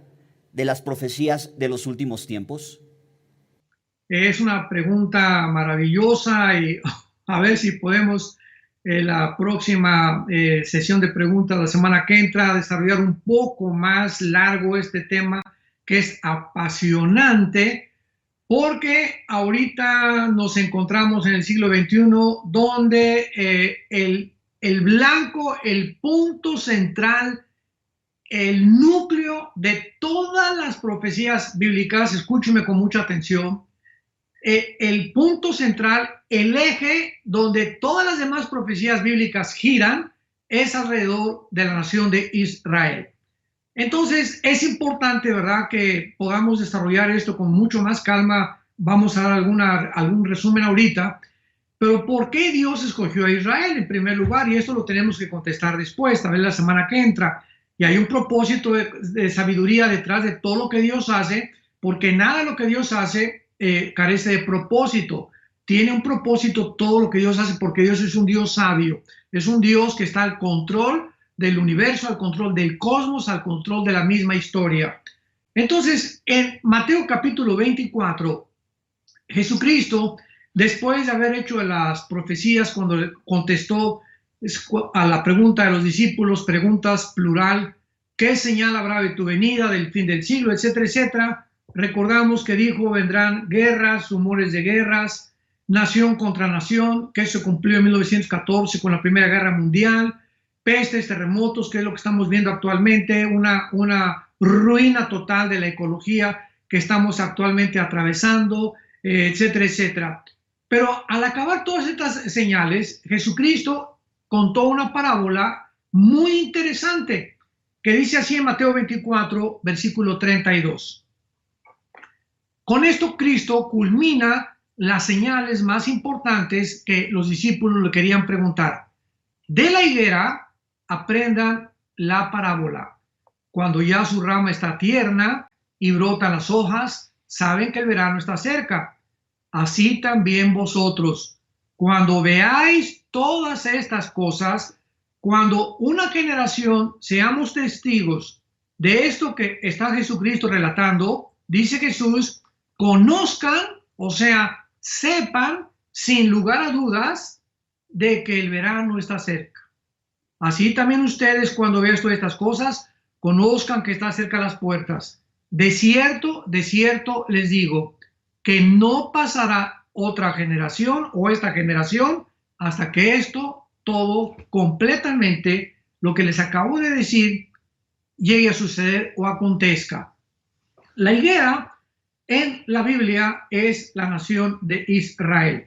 de las profecías de los últimos tiempos? Es una pregunta maravillosa, y a ver si podemos la próxima sesión de preguntas la semana que entra desarrollar un poco más largo este tema, que es apasionante, porque ahorita nos encontramos en el siglo XXI, donde el blanco, el punto central, el núcleo de todas las profecías bíblicas, escúcheme con mucha atención, el punto central, el eje donde todas las demás profecías bíblicas giran, es alrededor de la nación de Israel. Entonces es importante, ¿verdad?, que podamos desarrollar esto con mucho más calma. Vamos a dar algún resumen ahorita, pero ¿por qué Dios escogió a Israel en primer lugar? Y esto lo tenemos que contestar después, tal vez la semana que entra. Y hay un propósito de sabiduría detrás de todo lo que Dios hace, porque nada de lo que Dios hace carece de propósito. Tiene un propósito todo lo que Dios hace, porque Dios es un Dios sabio, es un Dios que está al control del universo, al control del cosmos, al control de la misma historia. Entonces, en Mateo capítulo 24, Jesucristo, después de haber hecho las profecías, cuando contestó a la pregunta de los discípulos, preguntas plural, ¿qué señal habrá de tu venida, del fin del siglo, etcétera, etcétera? Recordamos que dijo, vendrán guerras, rumores de guerras, nación contra nación, que eso cumplió en 1914 con la Primera Guerra Mundial, pestes, terremotos, que es lo que estamos viendo actualmente, una ruina total de la ecología que estamos actualmente atravesando, etcétera, etcétera. Pero al acabar todas estas señales, Jesucristo contó una parábola muy interesante que dice así en Mateo 24, versículo 32. Con esto Cristo culmina las señales más importantes que los discípulos le querían preguntar. De la higuera aprendan la parábola. Cuando ya su rama está tierna y brotan las hojas, saben que el verano está cerca. Así también vosotros, cuando veáis todas estas cosas, cuando una generación seamos testigos de esto que está Jesucristo relatando, dice Jesús, conozcan, o sea, sepan sin lugar a dudas de que el verano está cerca. Así también ustedes, cuando vean todas estas cosas, conozcan que está cerca las puertas. De cierto les digo que no pasará otra generación o esta generación hasta que esto todo completamente, lo que les acabo de decir, llegue a suceder o acontezca. La higuera en la Biblia es la nación de Israel.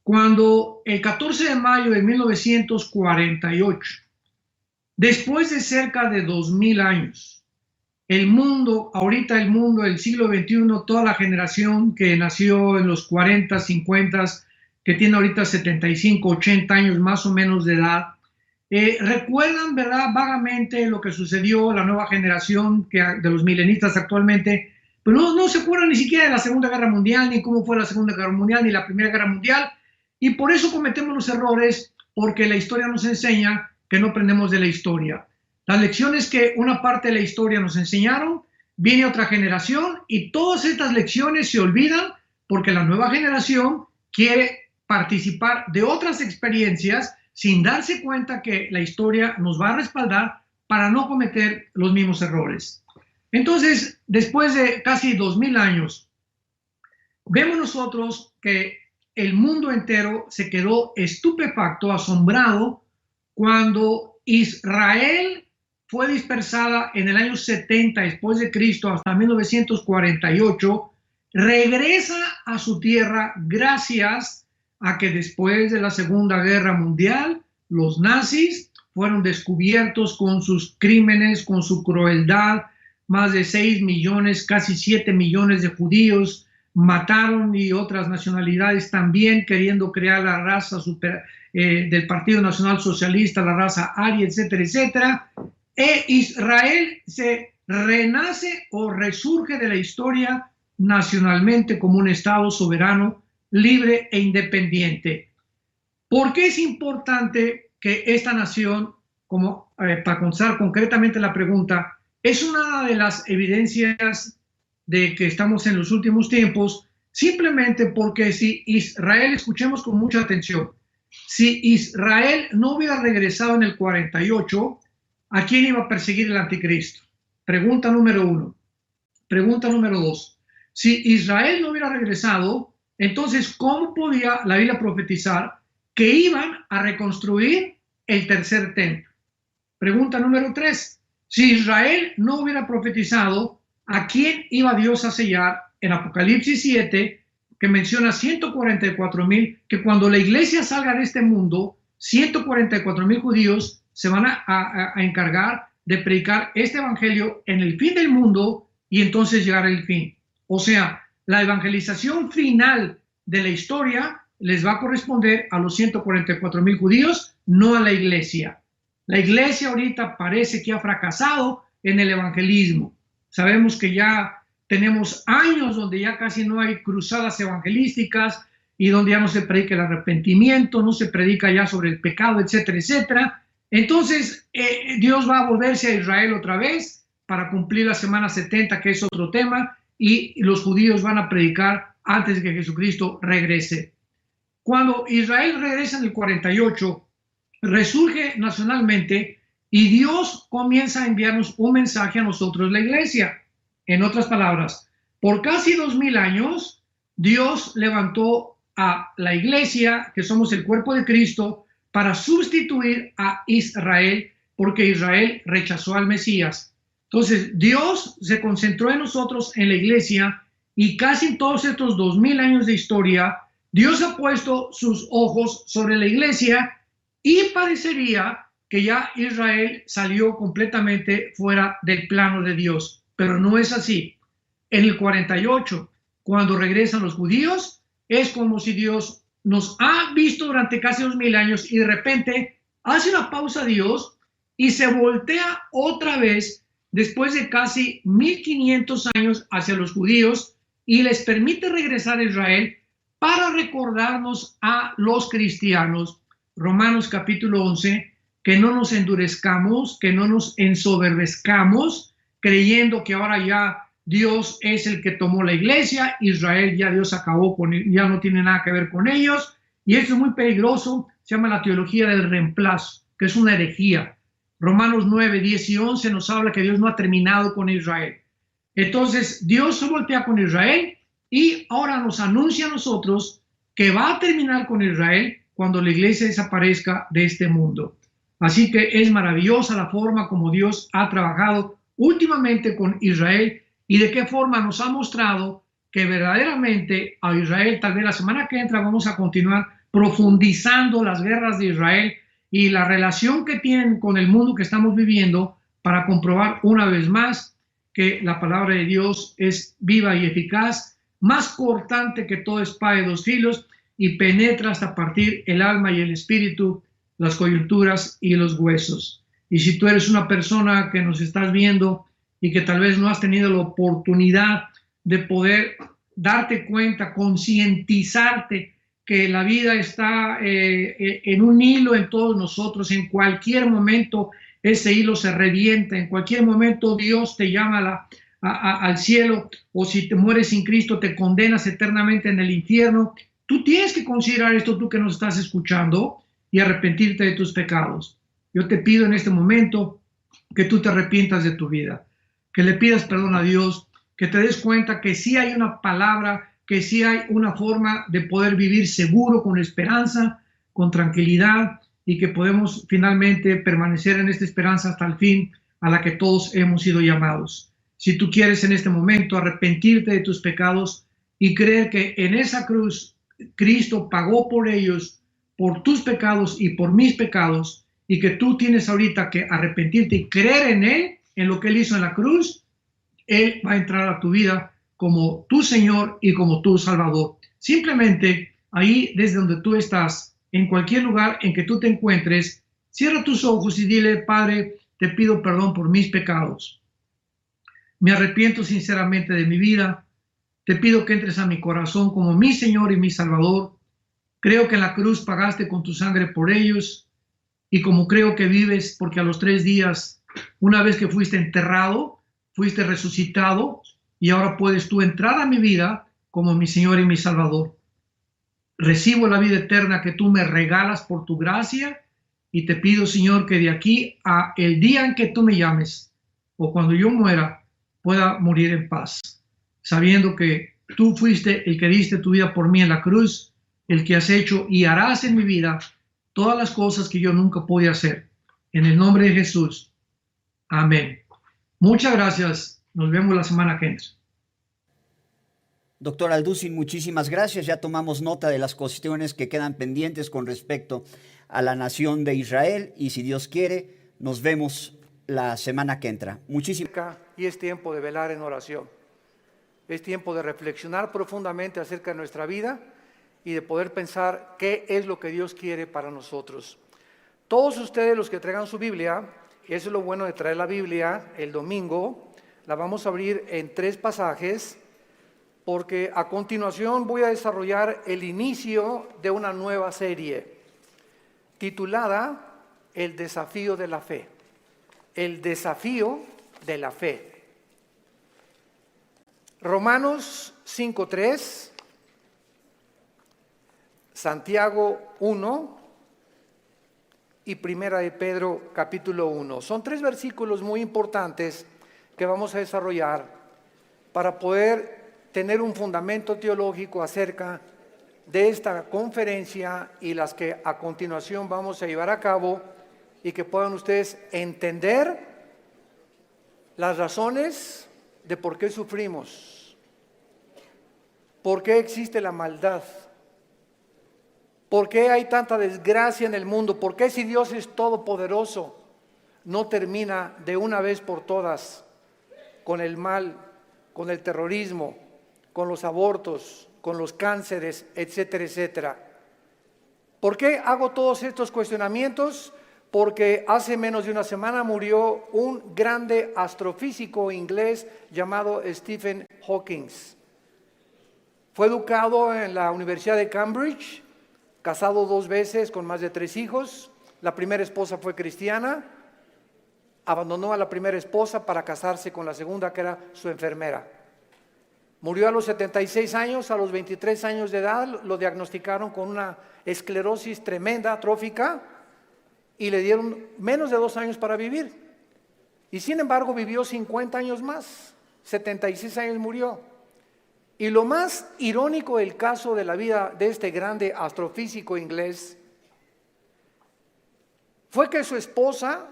Cuando el 14 de mayo de 1948, después de cerca de 2000 años, el mundo, ahorita el mundo del siglo XXI, toda la generación que nació en los 40, 50, que tiene ahorita 75, 80 años más o menos de edad, recuerdan, ¿verdad?, vagamente lo que sucedió, la nueva generación de los milenistas actualmente, pero no se acuerdan ni siquiera de la Segunda Guerra Mundial, ni cómo fue la Segunda Guerra Mundial, ni la Primera Guerra Mundial, y por eso cometemos los errores, porque la historia nos enseña que no aprendemos de la historia. Las lecciones que una parte de la historia nos enseñaron, viene otra generación y todas estas lecciones se olvidan porque la nueva generación quiere participar de otras experiencias sin darse cuenta que la historia nos va a respaldar para no cometer los mismos errores. Entonces, después de casi 2000 años, vemos nosotros que el mundo entero se quedó estupefacto, asombrado, cuando Israel fue dispersada en el año 70 después de Cristo hasta 1948, regresa a su tierra gracias a que después de la Segunda Guerra Mundial, los nazis fueron descubiertos con sus crímenes, con su crueldad, más de 6 millones, casi 7 millones de judíos mataron y otras nacionalidades también, queriendo crear la raza del Partido Nacional Socialista, la raza aria, etcétera, etcétera. Israel se renace o resurge de la historia nacionalmente como un Estado soberano, libre e independiente. ¿Por qué es importante que esta nación, para contestar concretamente la pregunta, es una de las evidencias de que estamos en los últimos tiempos? Simplemente porque si Israel, escuchemos con mucha atención, si Israel no hubiera regresado en el 48, ¿a quién iba a perseguir el anticristo? Pregunta número 1. Pregunta número 2. Si Israel no hubiera regresado, entonces, ¿cómo podía la Biblia profetizar que iban a reconstruir el tercer templo? Pregunta número 3. Si Israel no hubiera profetizado, ¿a quién iba Dios a sellar en Apocalipsis 7, que menciona 144,000, que cuando la iglesia salga de este mundo, 144,000 judíos se van a encargar de predicar este evangelio en el fin del mundo y entonces llegar al fin? O sea, la evangelización final de la historia les va a corresponder a los 144,000 judíos, no a la iglesia. La iglesia ahorita parece que ha fracasado en el evangelismo. Sabemos que ya tenemos años donde ya casi no hay cruzadas evangelísticas y donde ya no se predica el arrepentimiento, no se predica ya sobre el pecado, etcétera, etcétera. Entonces, Dios va a volverse a Israel otra vez para cumplir la semana 70, que es otro tema, y los judíos van a predicar antes de que Jesucristo regrese. Cuando Israel regresa en el 48, resurge nacionalmente y Dios comienza a enviarnos un mensaje a nosotros, la iglesia. En otras palabras, por casi 2000 años, Dios levantó a la iglesia, que somos el cuerpo de Cristo, para sustituir a Israel, porque Israel rechazó al Mesías. Entonces, Dios se concentró en nosotros, en la iglesia, y casi en todos estos 2000 años de historia, Dios ha puesto sus ojos sobre la iglesia y parecería que ya Israel salió completamente fuera del plano de Dios, pero no es así. En el 48, cuando regresan los judíos, es como si Dios nos ha visto durante casi 2000 años y de repente hace una pausa Dios y se voltea otra vez después de casi 1500 años hacia los judíos y les permite regresar a Israel para recordarnos a los cristianos, Romanos capítulo 11, que no nos endurezcamos, que no nos ensoberbezcamos, creyendo que ahora ya Dios es el que tomó la iglesia, Israel ya Dios acabó con él, ya no tiene nada que ver con ellos, y eso es muy peligroso, se llama la teología del reemplazo, que es una herejía. Romanos 9, 10 y 11 nos habla que Dios no ha terminado con Israel. Entonces, Dios se voltea con Israel y ahora nos anuncia a nosotros que va a terminar con Israel cuando la iglesia desaparezca de este mundo. Así que es maravillosa la forma como Dios ha trabajado últimamente con Israel y de qué forma nos ha mostrado que verdaderamente a Israel, tal vez la semana que entra vamos a continuar profundizando las guerras de Israel y la relación que tienen con el mundo que estamos viviendo para comprobar una vez más que la palabra de Dios es viva y eficaz, más cortante que toda espada de dos filos y penetra hasta partir el alma y el espíritu, las coyunturas y los huesos. Y si tú eres una persona que nos estás viendo y que tal vez no has tenido la oportunidad de poder darte cuenta, concientizarte que la vida está en un hilo en todos nosotros, en cualquier momento ese hilo se revienta, en cualquier momento Dios te llama al cielo, o si te mueres sin Cristo te condenas eternamente en el infierno. Tú tienes que considerar esto, tú que nos estás escuchando, y arrepentirte de tus pecados. Yo te pido en este momento que tú te arrepientas de tu vida, que le pidas perdón a Dios, que te des cuenta que sí hay una palabra, que sí hay una forma de poder vivir seguro, con esperanza, con tranquilidad, y que podemos finalmente permanecer en esta esperanza hasta el fin a la que todos hemos sido llamados. Si tú quieres en este momento arrepentirte de tus pecados y creer que en esa cruz Cristo pagó por ellos, por tus pecados y por mis pecados, y que tú tienes ahorita que arrepentirte y creer en Él, en lo que Él hizo en la cruz, Él va a entrar a tu vida como tu Señor y como tu Salvador. Simplemente ahí desde donde tú estás, en cualquier lugar en que tú te encuentres, cierra tus ojos y dile: Padre, te pido perdón por mis pecados. Me arrepiento sinceramente de mi vida. Te pido que entres a mi corazón como mi Señor y mi Salvador. Creo que en la cruz pagaste con tu sangre por ellos, y como creo que vives, porque a los 3 días, una vez que fuiste enterrado, fuiste resucitado, y ahora puedes tú entrar a mi vida como mi Señor y mi Salvador. Recibo la vida eterna que tú me regalas por tu gracia, y te pido, Señor, que de aquí a el día en que tú me llames, o cuando yo muera, pueda morir en paz, sabiendo que tú fuiste el que diste tu vida por mí en la cruz, el que has hecho y harás en mi vida todas las cosas que yo nunca pude hacer. En el nombre de Jesús. Amén. Muchas gracias. Nos vemos la semana que entra. Doctor Alducin, muchísimas gracias. Ya tomamos nota de las cuestiones que quedan pendientes con respecto a la nación de Israel, y si Dios quiere, nos vemos la semana que entra. Muchísimas. Y es tiempo de velar en oración. Es tiempo de reflexionar profundamente acerca de nuestra vida y de poder pensar qué es lo que Dios quiere para nosotros. Todos ustedes los que traigan su Biblia, y eso es lo bueno de traer la Biblia el domingo, la vamos a abrir en 3 pasajes, porque a continuación voy a desarrollar el inicio de una nueva serie titulada El desafío de la fe. El desafío de la fe. Romanos 5:3, Santiago 1 y Primera de Pedro capítulo 1. Son 3 versículos muy importantes que vamos a desarrollar para poder tener un fundamento teológico acerca de esta conferencia y las que a continuación vamos a llevar a cabo, y que puedan ustedes entender las razones de por qué sufrimos, por qué existe la maldad, por qué hay tanta desgracia en el mundo, por qué, si Dios es todopoderoso, no termina de una vez por todas con el mal, con el terrorismo, con los abortos, con los cánceres, etcétera, etcétera. ¿Por qué hago todos estos cuestionamientos? porque hace menos de una semana murió un grande astrofísico inglés llamado Stephen Hawking. Fue educado en la Universidad de Cambridge, casado 2 veces con más de 3 hijos. La primera esposa fue cristiana, abandonó a la primera esposa para casarse con la segunda, que era su enfermera. Murió a los 76 años, a los 23 años de edad lo diagnosticaron con una esclerosis tremenda, atrófica, y le dieron menos de 2 años para vivir. Y sin embargo vivió 50 años más, 76 años murió. Y lo más irónico del caso de la vida de este grande astrofísico inglés fue que su esposa,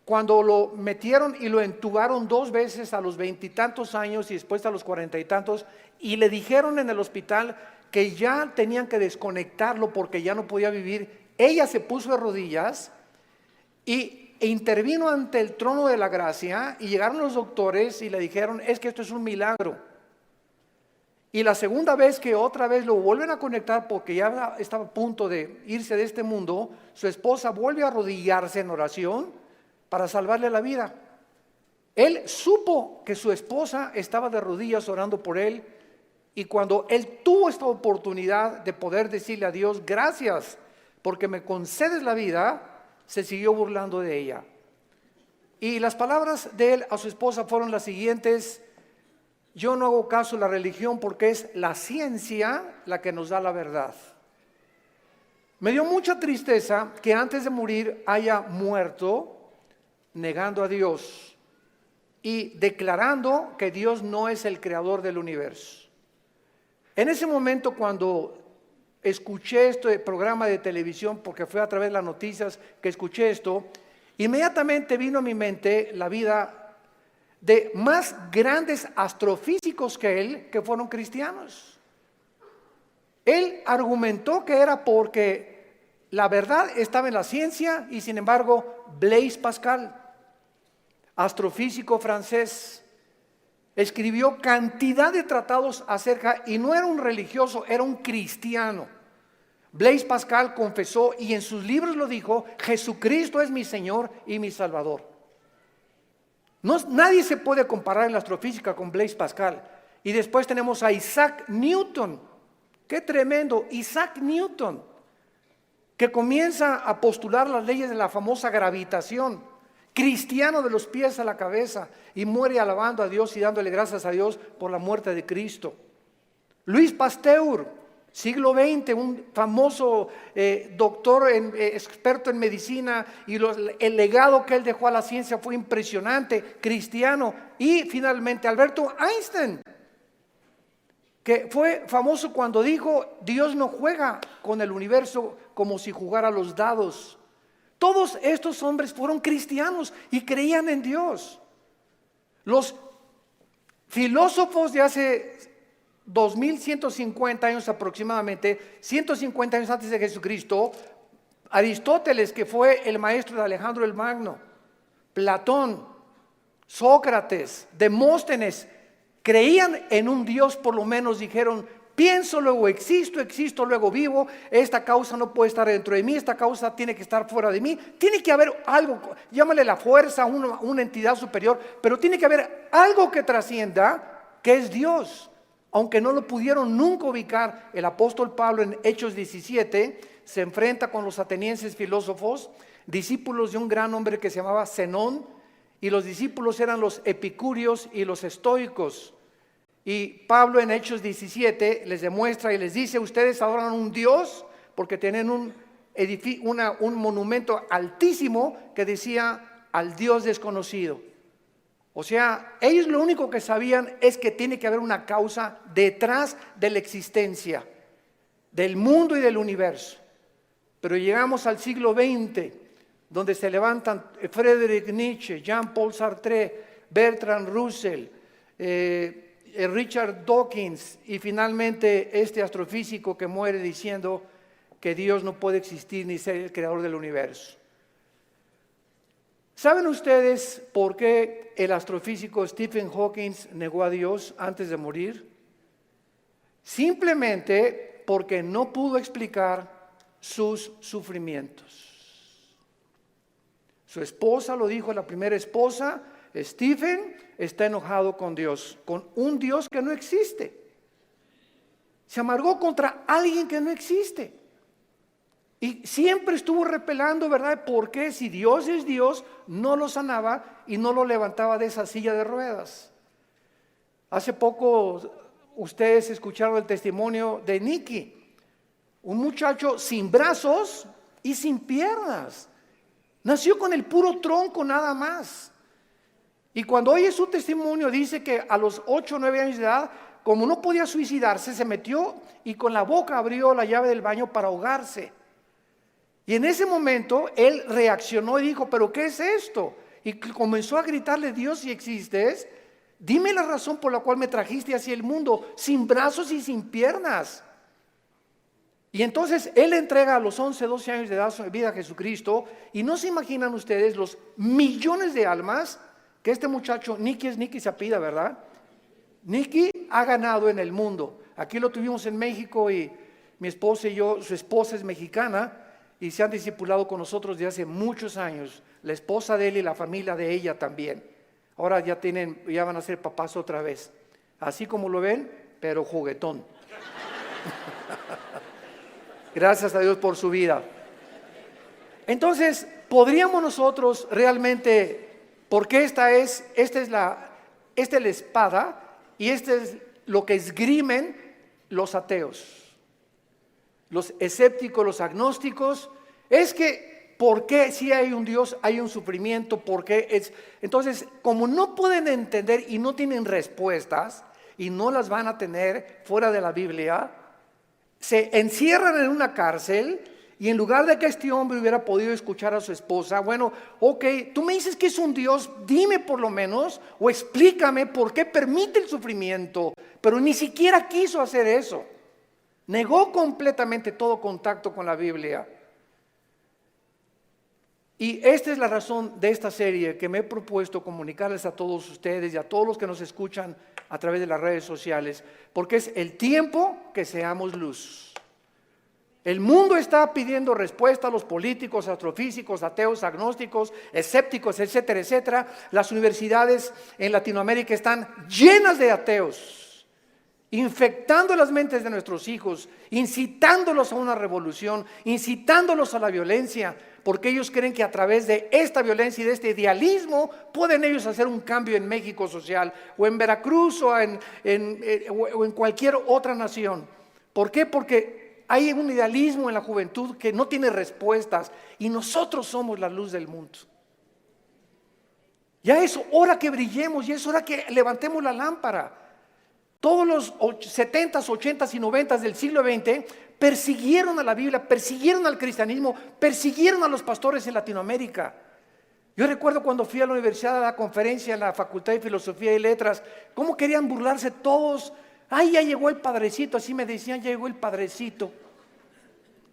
cuando lo metieron y lo entubaron 2 veces a los 20 y tantos años y después a los 40 y tantos, y le dijeron en el hospital que ya tenían que desconectarlo porque ya no podía vivir, ella se puso de rodillas e intervino ante el trono de la gracia, y llegaron los doctores y le dijeron: es que esto es un milagro. Y la segunda vez que otra vez lo vuelven a conectar porque ya estaba a punto de irse de este mundo, su esposa vuelve a arrodillarse en oración para salvarle la vida. Él supo que su esposa estaba de rodillas orando por él, y cuando él tuvo esta oportunidad de poder decirle a Dios: gracias porque me concedes la vida, se siguió burlando de ella. Y las palabras de él a su esposa fueron las siguientes: yo no hago caso de la religión porque es la ciencia la que nos da la verdad. Me dio mucha tristeza que antes de morir haya muerto negando a Dios y declarando que Dios no es el creador del universo. En ese momento, cuando escuché este programa de televisión, porque fue a través de las noticias que escuché esto, inmediatamente vino a mi mente la vida de más grandes astrofísicos que él, que fueron cristianos. Él argumentó que era porque la verdad estaba en la ciencia, y sin embargo Blaise Pascal, astrofísico francés, escribió cantidad de tratados acerca, y no era un religioso, era un cristiano. Blaise Pascal confesó, y en sus libros lo dijo: Jesucristo es mi Señor y mi Salvador. Nadie se puede comparar en la astrofísica con Blaise Pascal. Y después tenemos a Isaac Newton. ¡Qué tremendo! Isaac Newton, que comienza a postular las leyes de la famosa gravitación, cristiano de los pies a la cabeza, y muere alabando a Dios y dándole gracias a Dios por la muerte de Cristo. Louis Pasteur, siglo XX, un famoso doctor, experto en medicina, y el legado que él dejó a la ciencia fue impresionante, cristiano. Y finalmente Alberto Einstein, que fue famoso cuando dijo: Dios no juega con el universo como si jugara los dados. Todos estos hombres fueron cristianos y creían en Dios. Los filósofos de hace 2150 años aproximadamente, 150 años antes de Jesucristo, Aristóteles, que fue el maestro de Alejandro el Magno, Platón, Sócrates, Demóstenes, creían en un Dios. Por lo menos dijeron: pienso, luego existo, existo, luego vivo. Esta causa no puede estar dentro de mí, esta causa tiene que estar fuera de mí. Tiene que haber algo, llámale la fuerza, una entidad superior, pero tiene que haber algo que trascienda, que es Dios. Aunque no lo pudieron nunca ubicar, el apóstol Pablo en Hechos 17 se enfrenta con los atenienses filósofos, discípulos de un gran hombre que se llamaba Zenón, y los discípulos eran los epicúreos y los estoicos. Y Pablo en Hechos 17 les demuestra y les dice: ustedes adoran a un Dios porque tienen un monumento altísimo que decía: al Dios desconocido. O sea, ellos lo único que sabían es que tiene que haber una causa detrás de la existencia del mundo y del universo. Pero llegamos al siglo XX, donde se levantan Friedrich Nietzsche, Jean-Paul Sartre, Bertrand Russell, Richard Dawkins, y finalmente este astrofísico que muere diciendo que Dios no puede existir ni ser el creador del universo. ¿Saben ustedes por qué el astrofísico Stephen Hawking negó a Dios antes de morir? Simplemente porque no pudo explicar sus sufrimientos. Su esposa, lo dijo la primera esposa, Stephen, está enojado con Dios, con un Dios que no existe. Se amargó contra alguien que no existe. Y siempre estuvo repelando, ¿verdad? ¿Por qué si Dios es Dios, no lo sanaba y no lo levantaba de esa silla de ruedas? Hace poco ustedes escucharon el testimonio de Nicky, un muchacho sin brazos y sin piernas. Nació con el puro tronco nada más. Y cuando oye su testimonio dice que a los 8 o 9 años de edad, como no podía suicidarse, se metió y con la boca abrió la llave del baño para ahogarse. Y en ese momento él reaccionó y dijo, ¿pero qué es esto? Y comenzó a gritarle, Dios, si existes, dime la razón por la cual me trajiste hacia el mundo, sin brazos y sin piernas. Y entonces él entrega a los 11, 12 años de edad su vida a Jesucristo. Y no se imaginan ustedes los millones de almas que este muchacho, Nicky se apellida, ¿verdad? Nicky ha ganado en el mundo. Aquí lo tuvimos en México y mi esposa y yo, su esposa es mexicana y se han discipulado con nosotros desde hace muchos años. La esposa de él y la familia de ella también. Ahora ya van a ser papás otra vez. Así como lo ven, pero juguetón. Gracias a Dios por su vida. Entonces, podríamos nosotros realmente, porque esta es la espada y este es lo que esgrimen los ateos, los escépticos, los agnósticos, es que ¿por qué si hay un Dios hay un sufrimiento? ¿Por qué es? Entonces, como no pueden entender y no tienen respuestas y no las van a tener fuera de la Biblia, se encierran en una cárcel. Y en lugar de que este hombre hubiera podido escuchar a su esposa, bueno, ok, tú me dices que es un Dios, dime por lo menos, o explícame por qué permite el sufrimiento. Pero ni siquiera quiso hacer eso. Negó completamente todo contacto con la Biblia. Y esta es la razón de esta serie que me he propuesto comunicarles a todos ustedes y a todos los que nos escuchan a través de las redes sociales, porque es el tiempo que seamos luz. El mundo está pidiendo respuesta a los políticos, astrofísicos, ateos, agnósticos, escépticos, etcétera, etcétera. Las universidades en Latinoamérica están llenas de ateos, infectando las mentes de nuestros hijos, incitándolos a una revolución, incitándolos a la violencia, porque ellos creen que a través de esta violencia y de este idealismo pueden ellos hacer un cambio en México social, o en Veracruz, o en cualquier otra nación. ¿Por qué? Porque hay un idealismo en la juventud que no tiene respuestas y nosotros somos la luz del mundo. Ya es hora que brillemos, ya es hora que levantemos la lámpara. Todos los 70s, 80s y 90s del siglo XX persiguieron a la Biblia, persiguieron al cristianismo, persiguieron a los pastores en Latinoamérica. Yo recuerdo cuando fui a la universidad a la conferencia en la Facultad de Filosofía y Letras, cómo querían burlarse todos. Ay, ya llegó el padrecito, así me decían, ya llegó el padrecito.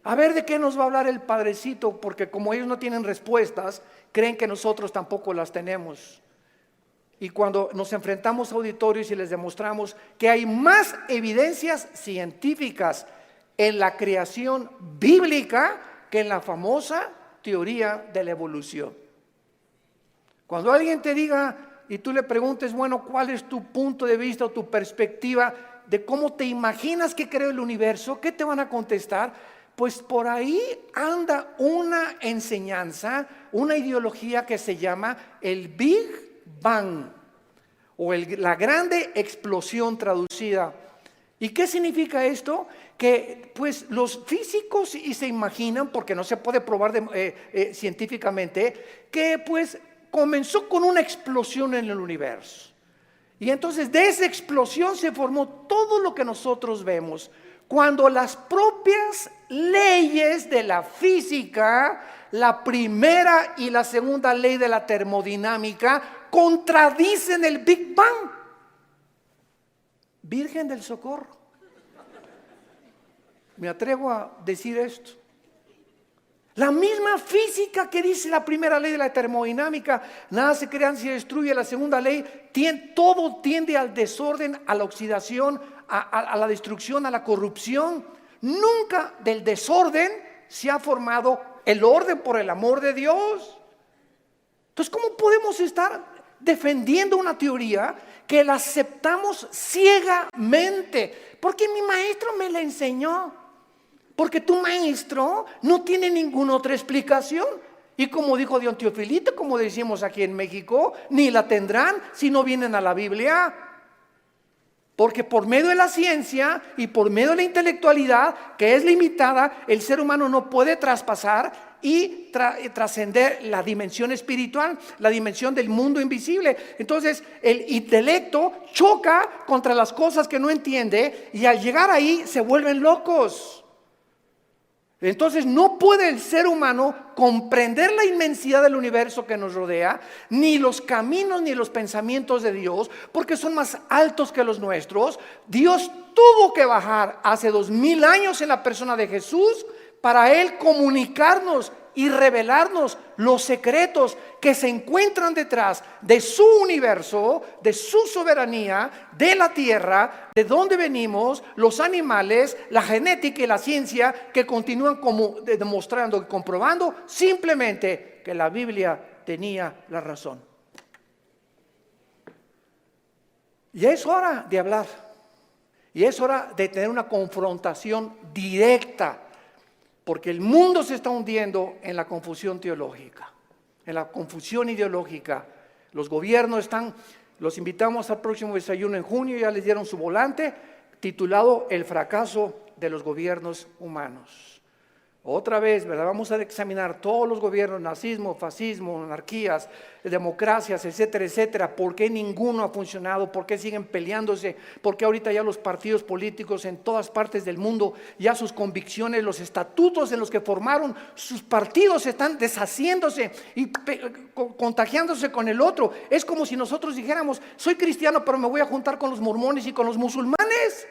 A ver de qué nos va a hablar el padrecito, porque como ellos no tienen respuestas, creen que nosotros tampoco las tenemos. Y cuando nos enfrentamos a auditorios y les demostramos que hay más evidencias científicas en la creación bíblica que en la famosa teoría de la evolución. Cuando alguien te diga y tú le preguntes, bueno, ¿cuál es tu punto de vista o tu perspectiva de cómo te imaginas que creó el universo? ¿Qué te van a contestar? Pues por ahí anda una enseñanza, una ideología que se llama el Big Bang o la grande explosión traducida. ¿Y qué significa esto? Que pues los físicos y se imaginan, porque no se puede probar científicamente, que pues comenzó con una explosión en el universo. Y entonces de esa explosión se formó todo lo que nosotros vemos. Cuando las propias leyes de la física, la primera y la segunda ley de la termodinámica, contradicen el Big Bang. Virgen del Socorro. Me atrevo a decir esto. La misma física que dice la primera ley de la termodinámica, nada se crea ni se destruye, la segunda ley, todo tiende al desorden, a la oxidación, a la destrucción, a la corrupción. Nunca del desorden se ha formado el orden por el amor de Dios. Entonces, ¿cómo podemos estar defendiendo una teoría que la aceptamos ciegamente? Porque mi maestro me la enseñó. Porque tu maestro no tiene ninguna otra explicación. Y como dijo Don Teofilito, como decimos aquí en México, ni la tendrán si no vienen a la Biblia. Porque por medio de la ciencia y por medio de la intelectualidad, que es limitada, el ser humano no puede traspasar y trascender la dimensión espiritual, la dimensión del mundo invisible. Entonces el intelecto choca contra las cosas que no entiende y al llegar ahí se vuelven locos. Entonces no puede el ser humano comprender la inmensidad del universo que nos rodea, ni los caminos ni los pensamientos de Dios, porque son más altos que los nuestros. Dios tuvo que bajar hace 2000 años en la persona de Jesús para Él comunicarnos y revelarnos los secretos que se encuentran detrás de su universo, de su soberanía, de la tierra, de dónde venimos, los animales, la genética y la ciencia que continúan como demostrando y comprobando simplemente que la Biblia tenía la razón. Y es hora de hablar, y es hora de tener una confrontación directa. Porque el mundo se está hundiendo en la confusión teológica, en la confusión ideológica. Los gobiernos los invitamos al próximo desayuno en junio, ya les dieron su volante titulado El fracaso de los gobiernos humanos. Otra vez, ¿verdad? Vamos a examinar todos los gobiernos, nazismo, fascismo, monarquías, democracias, etcétera, etcétera. ¿Por qué ninguno ha funcionado? ¿Por qué siguen peleándose? ¿Por qué ahorita ya los partidos políticos en todas partes del mundo, ya sus convicciones, los estatutos en los que formaron sus partidos están deshaciéndose y contagiándose con el otro? Es como si nosotros dijéramos, soy cristiano, pero me voy a juntar con los mormones y con los musulmanes.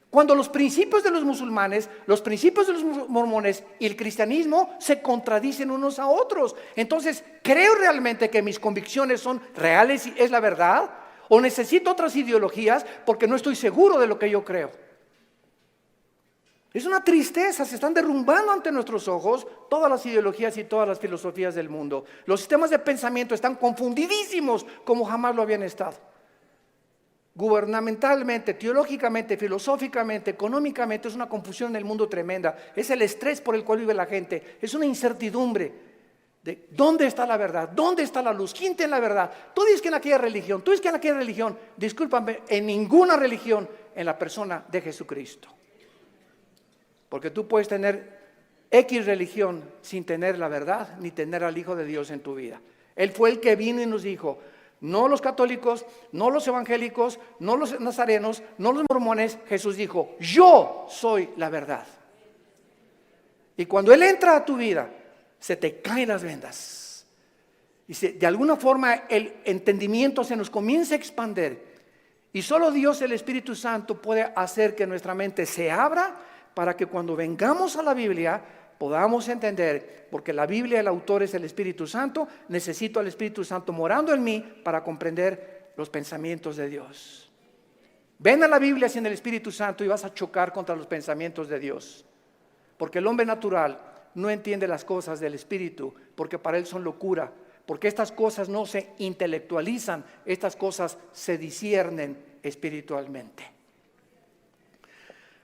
Cuando los principios de los musulmanes, los principios de los mormones y el cristianismo se contradicen unos a otros. Entonces, ¿creo realmente que mis convicciones son reales y es la verdad? ¿O necesito otras ideologías porque no estoy seguro de lo que yo creo? Es una tristeza, se están derrumbando ante nuestros ojos todas las ideologías y todas las filosofías del mundo. Los sistemas de pensamiento están confundidísimos como jamás lo habían estado. Gubernamentalmente, teológicamente, filosóficamente, económicamente, es una confusión en el mundo tremenda. Es el estrés por el cual vive la gente. Es una incertidumbre de dónde está la verdad, dónde está la luz, quién tiene la verdad. Tú dices que en aquella religión, tú dices que en aquella religión. Discúlpame, en ninguna religión en la persona de Jesucristo. Porque tú puedes tener X religión sin tener la verdad ni tener al Hijo de Dios en tu vida. Él fue el que vino y nos dijo: no los católicos, no los evangélicos, no los nazarenos, no los mormones. Jesús dijo: yo soy la verdad. Y cuando Él entra a tu vida, se te caen las vendas. Y de alguna forma el entendimiento se nos comienza a expandir. Y solo Dios, el Espíritu Santo, puede hacer que nuestra mente se abra para que cuando vengamos a la Biblia podamos entender, porque la Biblia, el autor es el Espíritu Santo. Necesito al Espíritu Santo morando en mí para comprender los pensamientos de Dios. Ven a la Biblia sin el Espíritu Santo y vas a chocar contra los pensamientos de Dios. Porque el hombre natural no entiende las cosas del Espíritu, porque para él son locura. Porque estas cosas no se intelectualizan, estas cosas se disciernen espiritualmente.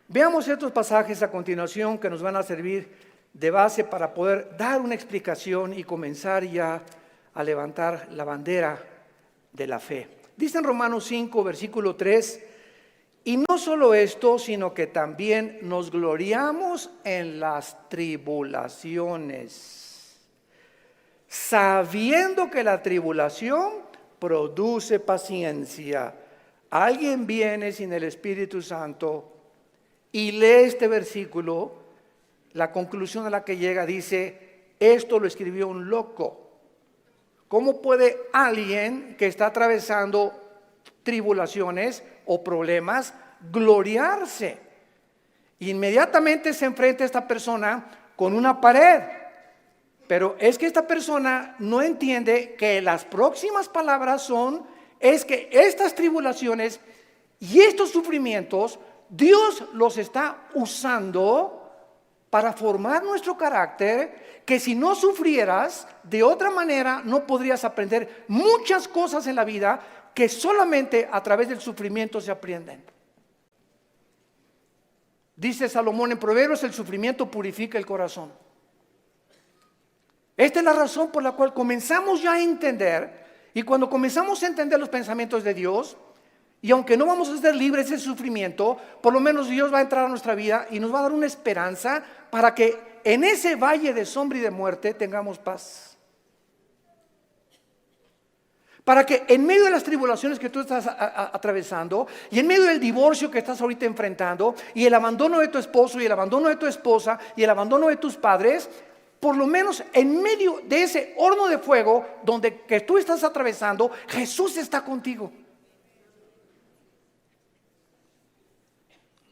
Veamos estos pasajes a continuación que nos van a servir de base para poder dar una explicación y comenzar ya a levantar la bandera de la fe. Dice en Romanos 5, versículo 3, y no solo esto, sino que también nos gloriamos en las tribulaciones, sabiendo que la tribulación produce paciencia. Alguien viene sin el Espíritu Santo y lee este versículo. La conclusión a la que llega dice: esto lo escribió un loco. ¿Cómo puede alguien que está atravesando tribulaciones o problemas gloriarse? Inmediatamente se enfrenta esta persona con una pared. Pero es que esta persona no entiende que las próximas palabras es que estas tribulaciones y estos sufrimientos Dios los está usando para formar nuestro carácter, que si no sufrieras, de otra manera no podrías aprender muchas cosas en la vida que solamente a través del sufrimiento se aprenden. Dice Salomón en Proverbios, el sufrimiento purifica el corazón. Esta es la razón por la cual comenzamos ya a entender, y cuando comenzamos a entender los pensamientos de Dios, y aunque no vamos a ser libres del sufrimiento, por lo menos Dios va a entrar a nuestra vida y nos va a dar una esperanza para que en ese valle de sombra y de muerte tengamos paz. Para que en medio de las tribulaciones que tú estás atravesando, y en medio del divorcio que estás ahorita enfrentando, y el abandono de tu esposo, y el abandono de tu esposa, y el abandono de tus padres, por lo menos en medio de ese horno de fuego donde que tú estás atravesando, Jesús está contigo.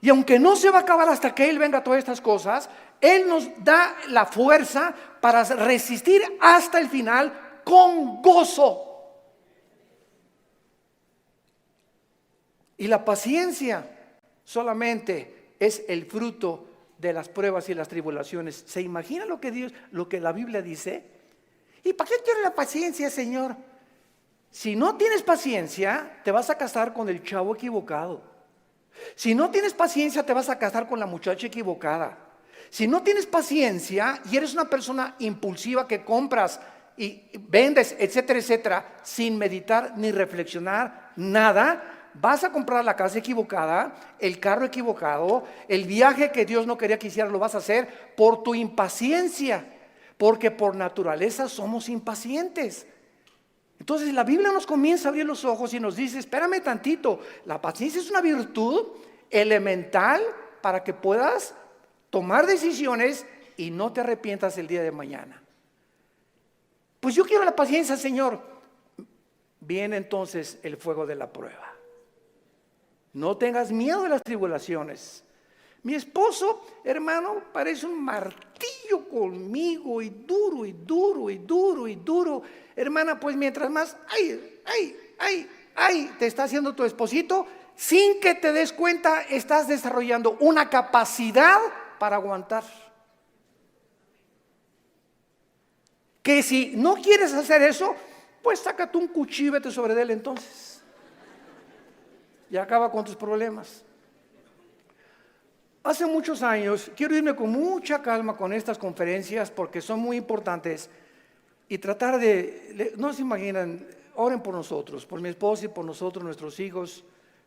Y aunque no se va a acabar hasta que Él venga a todas estas cosas, Él nos da la fuerza para resistir hasta el final con gozo. Y la paciencia solamente es el fruto de las pruebas y las tribulaciones. ¿Se imagina lo que la Biblia dice? ¿Y para qué quiere la paciencia, Señor? Si no tienes paciencia, te vas a casar con el chavo equivocado. Si no tienes paciencia, te vas a casar con la muchacha equivocada. Si no tienes paciencia y eres una persona impulsiva que compras y vendes, etcétera, etcétera, sin meditar ni reflexionar nada, vas a comprar la casa equivocada, el carro equivocado, el viaje que Dios no quería que hicieras lo vas a hacer por tu impaciencia, porque por naturaleza somos impacientes. Entonces la Biblia nos comienza a abrir los ojos y nos dice, espérame tantito, la paciencia es una virtud elemental para que puedas tomar decisiones y no te arrepientas el día de mañana. Pues yo quiero la paciencia, Señor. Viene entonces el fuego de la prueba. No tengas miedo de las tribulaciones. Mi esposo, hermano, parece un martillo conmigo y duro y duro y duro y duro. Hermana, pues mientras más, te está haciendo tu esposito, sin que te des cuenta, estás desarrollando una capacidad para aguantar. Que si no quieres hacer eso, pues sácate un cuchillo y vete sobre él entonces. Y acaba con tus problemas. Hace muchos años, quiero irme con mucha calma con estas conferencias porque son muy importantes y tratar no se imaginan, oren por nosotros, por mi esposa y por nosotros, nuestros hijos.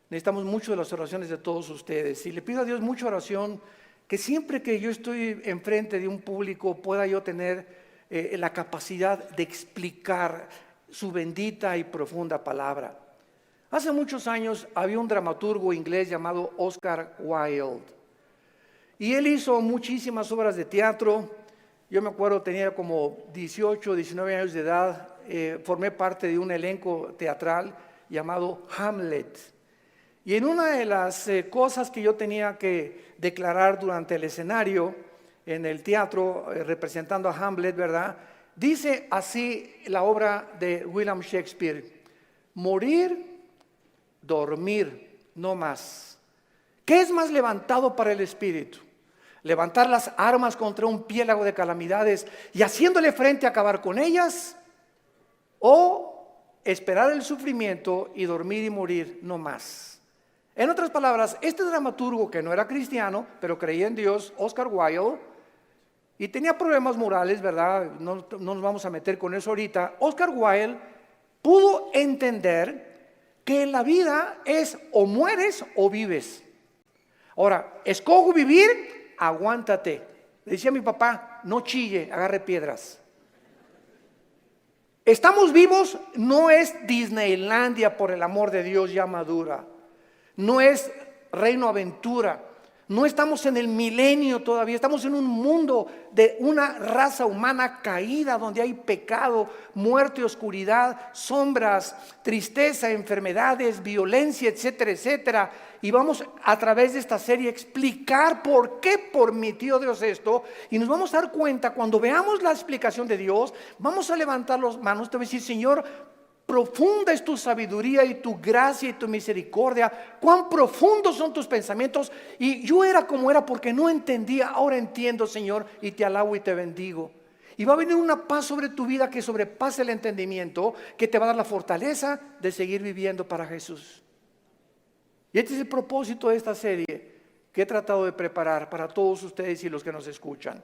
Necesitamos mucho de las oraciones de todos ustedes y le pido a Dios mucha oración, que siempre que yo estoy enfrente de un público pueda yo tener la capacidad de explicar su bendita y profunda palabra. Hace muchos años había un dramaturgo inglés llamado Oscar Wilde y él hizo muchísimas obras de teatro. Yo me acuerdo, tenía como 18, 19 años de edad, formé parte de un elenco teatral llamado Hamlet. Y en una de las cosas que yo tenía que declarar durante el escenario, en el teatro, representando a Hamlet, ¿verdad? Dice así la obra de William Shakespeare: morir, dormir, no más. ¿Qué es más levantado para el espíritu? ¿Levantar las armas contra un piélago de calamidades y haciéndole frente a acabar con ellas? ¿O esperar el sufrimiento y dormir y morir, no más? En otras palabras, este dramaturgo que no era cristiano, pero creía en Dios, Oscar Wilde, y tenía problemas morales, ¿verdad? No nos vamos a meter con eso ahorita. Oscar Wilde pudo entender que en la vida es o mueres o vives. Ahora, escojo vivir, aguántate. Le decía a mi papá, no chille, agarre piedras. Estamos vivos, no es Disneylandia, por el amor de Dios, ya madura. No es Reino Aventura. No estamos en el milenio todavía, estamos en un mundo de una raza humana caída, donde hay pecado, muerte, oscuridad, sombras, tristeza, enfermedades, violencia, etcétera, etcétera. Y vamos a través de esta serie a explicar por qué permitió Dios esto. Y nos vamos a dar cuenta, cuando veamos la explicación de Dios, vamos a levantar las manos, te voy a decir, Señor, profunda es tu sabiduría y tu gracia y tu misericordia, cuán profundos son tus pensamientos. Y yo era como era porque no entendía, ahora entiendo, Señor, y te alabo y te bendigo. Y va a venir una paz sobre tu vida que sobrepase el entendimiento, que te va a dar la fortaleza de seguir viviendo para Jesús. Y este es el propósito de esta serie que he tratado de preparar para todos ustedes y los que nos escuchan.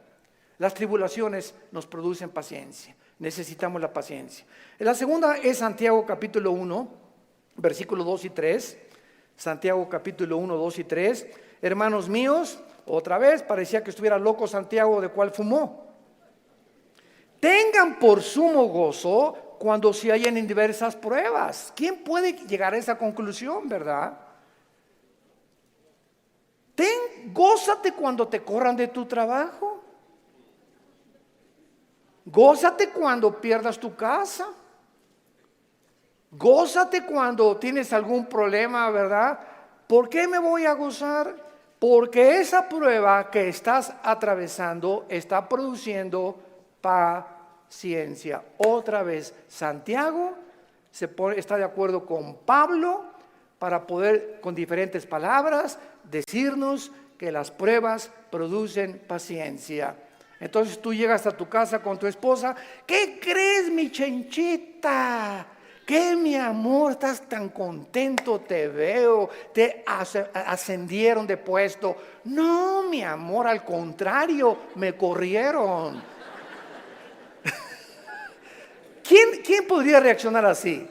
Las tribulaciones nos producen paciencia. Necesitamos la paciencia. La segunda es Santiago capítulo 1, versículos 2 y 3. Santiago capítulo 1, 2 y 3. Hermanos míos, otra vez parecía que estuviera loco Santiago, de cuál fumó. Tengan por sumo gozo cuando se hallen en diversas pruebas. ¿Quién puede llegar a esa conclusión, verdad? Gózate cuando te corran de tu trabajo. Gózate cuando pierdas tu casa. Gózate cuando tienes algún problema, ¿verdad? ¿Por qué me voy a gozar? Porque esa prueba que estás atravesando está produciendo paciencia. Otra vez, Santiago está de acuerdo con Pablo para poder, con diferentes palabras, decirnos que las pruebas producen paciencia. Entonces tú llegas a tu casa con tu esposa. ¿Qué crees, mi chenchita? ¿Qué, mi amor? Estás tan contento, te veo. Te ascendieron de puesto. No, mi amor, al contrario, me corrieron. ¿Quién podría reaccionar así?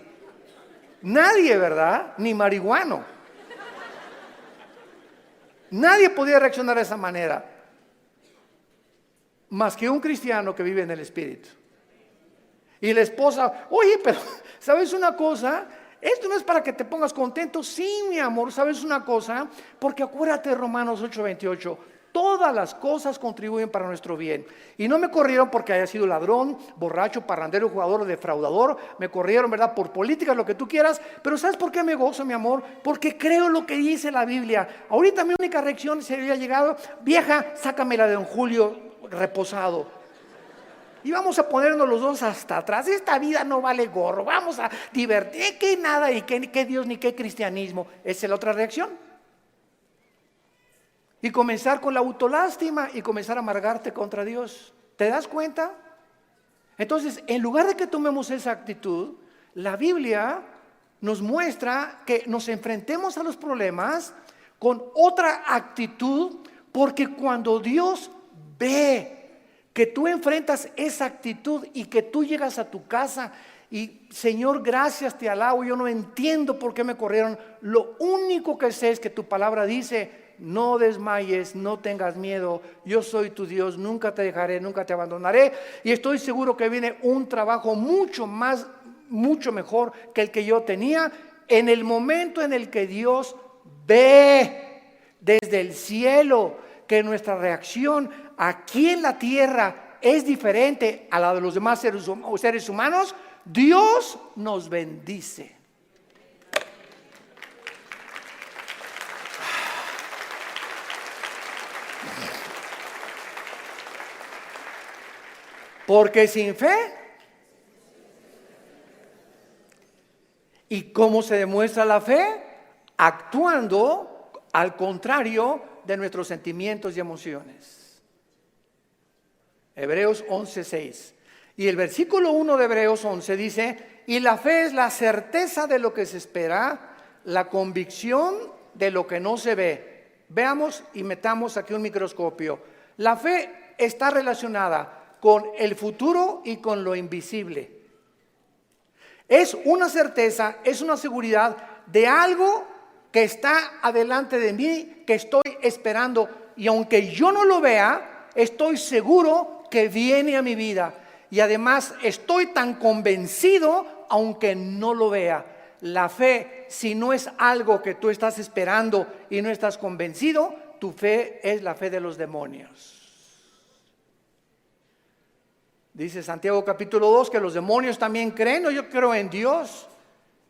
Nadie, ¿verdad? Ni marihuano. Nadie podía reaccionar de esa manera, más que un cristiano que vive en el Espíritu. Y la esposa, oye, pero ¿sabes una cosa? Esto no es para que te pongas contento. Sí, mi amor, ¿sabes una cosa? Porque acuérdate de Romanos 8:28. Todas las cosas contribuyen para nuestro bien. Y no me corrieron porque haya sido ladrón, borracho, parrandero, jugador o defraudador. Me corrieron, ¿verdad? Por políticas, lo que tú quieras. Pero ¿sabes por qué me gozo, mi amor? Porque creo lo que dice la Biblia. Ahorita mi única reacción sería llegado, vieja, sácamela de don Julio reposado. Y vamos a ponernos los dos hasta atrás. Esta vida no vale gorro. Vamos a divertir. ¿Qué nada? ¿Y qué Dios ni qué cristianismo? Esa es la otra reacción. Y comenzar con la autolástima y comenzar a amargarte contra Dios. ¿Te das cuenta? Entonces, en lugar de que tomemos esa actitud, la Biblia nos muestra que nos enfrentemos a los problemas con otra actitud, porque cuando Dios ve que tú enfrentas esa actitud y que tú llegas a tu casa y Señor, gracias, te alabo, yo no entiendo por qué me corrieron, lo único que sé es que tu palabra dice: no desmayes, no tengas miedo, yo soy tu Dios, nunca te dejaré, nunca te abandonaré. Y estoy seguro que viene un trabajo mucho mejor que el que yo tenía. En el momento en el que Dios ve desde el cielo que nuestra reacción aquí en la tierra es diferente a la de los demás seres humanos, Dios nos bendice. Porque sin fe, ¿y cómo se demuestra la fe? Actuando al contrario de nuestros sentimientos y emociones. Hebreos 11:6. Y el versículo 1 de Hebreos 11 dice: y la fe es la certeza de lo que se espera, la convicción de lo que no se ve. Veamos y metamos aquí un microscopio. La fe está relacionada con el futuro y con lo invisible. Es una certeza, es una seguridad de algo que está adelante de mí, que estoy esperando, y aunque yo no lo vea, estoy seguro que viene a mi vida. Y además estoy tan convencido aunque no lo vea. La fe, si no es algo que tú estás esperando y no estás convencido, tu fe es la fe de los demonios. Dice Santiago capítulo 2 que los demonios también creen. No, yo creo en Dios.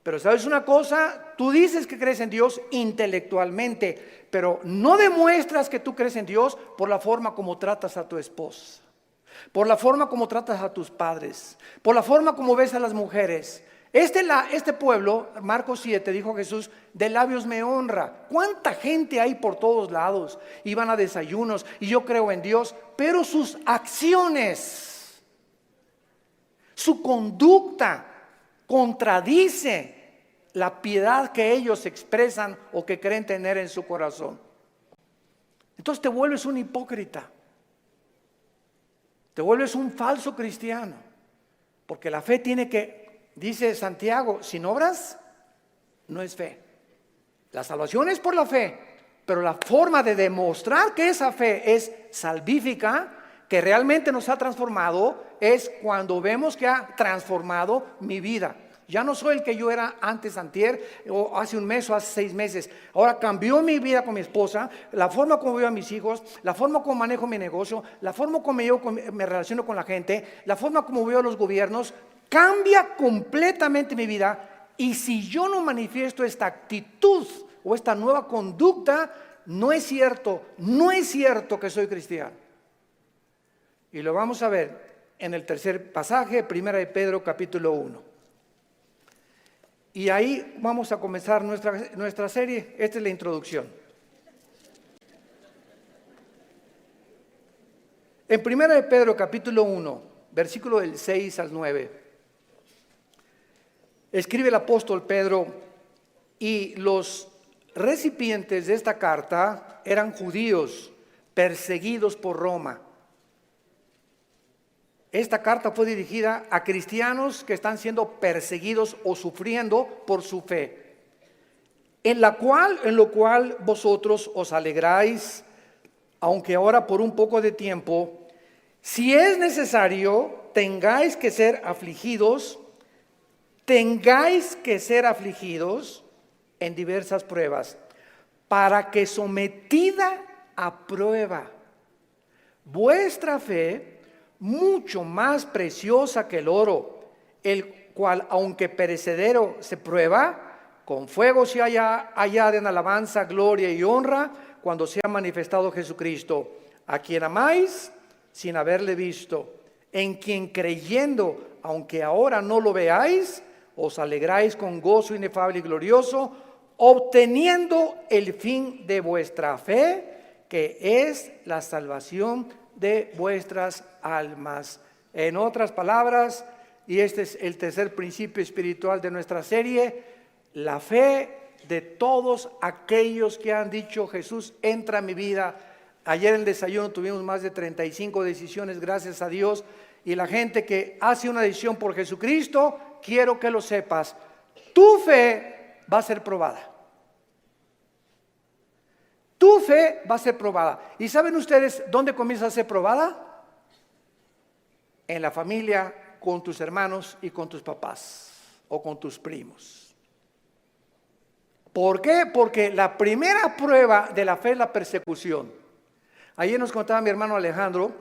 Pero ¿sabes una cosa? Tú dices que crees en Dios intelectualmente, pero no demuestras que tú crees en Dios por la forma como tratas a tu esposa, por la forma como tratas a tus padres, por la forma como ves a las mujeres. Este pueblo, Marcos 7, dijo Jesús, de labios me honra. ¿Cuánta gente hay por todos lados? Y van a desayunos y yo creo en Dios, pero sus acciones, su conducta contradice la piedad que ellos expresan o que creen tener en su corazón. Entonces te vuelves un hipócrita, te vuelves un falso cristiano, porque la fe tiene que, dice Santiago, sin obras no es fe. La salvación es por la fe, pero la forma de demostrar que esa fe es salvífica, que realmente nos ha transformado, es cuando vemos que ha transformado mi vida. Ya no soy el que yo era antes, antier, o hace un mes o hace 6 meses. Ahora cambió mi vida con mi esposa, la forma como veo a mis hijos, la forma como manejo mi negocio, la forma como me relaciono con la gente, la forma como veo a los gobiernos. Cambia completamente mi vida. Y si yo no manifiesto esta actitud o esta nueva conducta, no es cierto que soy cristiano. Y lo vamos a ver en el tercer pasaje, 1 de Pedro capítulo 1. Y ahí vamos a comenzar nuestra serie. Esta es la introducción. En 1 de Pedro capítulo 1, versículo del 6 al 9, escribe el apóstol Pedro, y los recipientes de esta carta eran judíos perseguidos por Roma. Esta carta fue dirigida a cristianos que están siendo perseguidos o sufriendo por su fe, en lo cual vosotros os alegráis, aunque ahora por un poco de tiempo, si es necesario, tengáis que ser afligidos en diversas pruebas, para que sometida a prueba vuestra fe, mucho más preciosa que el oro, el cual aunque perecedero se prueba, con fuego se añade en alabanza, gloria y honra cuando sea manifestado Jesucristo, a quien amáis sin haberle visto, en quien creyendo, aunque ahora no lo veáis, os alegráis con gozo inefable y glorioso, obteniendo el fin de vuestra fe, que es la salvación de vuestras almas. En otras palabras, y este es el tercer principio espiritual de nuestra serie, la fe de todos aquellos que han dicho: Jesús, entra a mi vida. Ayer en el desayuno tuvimos más de 35 decisiones, gracias a Dios, y la gente que hace una decisión por Jesucristo, quiero que lo sepas, tu fe va a ser probada. Tu fe va a ser probada. ¿Y saben ustedes dónde comienza a ser probada? En la familia, con tus hermanos y con tus papás o con tus primos. ¿Por qué? Porque la primera prueba de la fe es la persecución. Ayer nos contaba mi hermano Alejandro,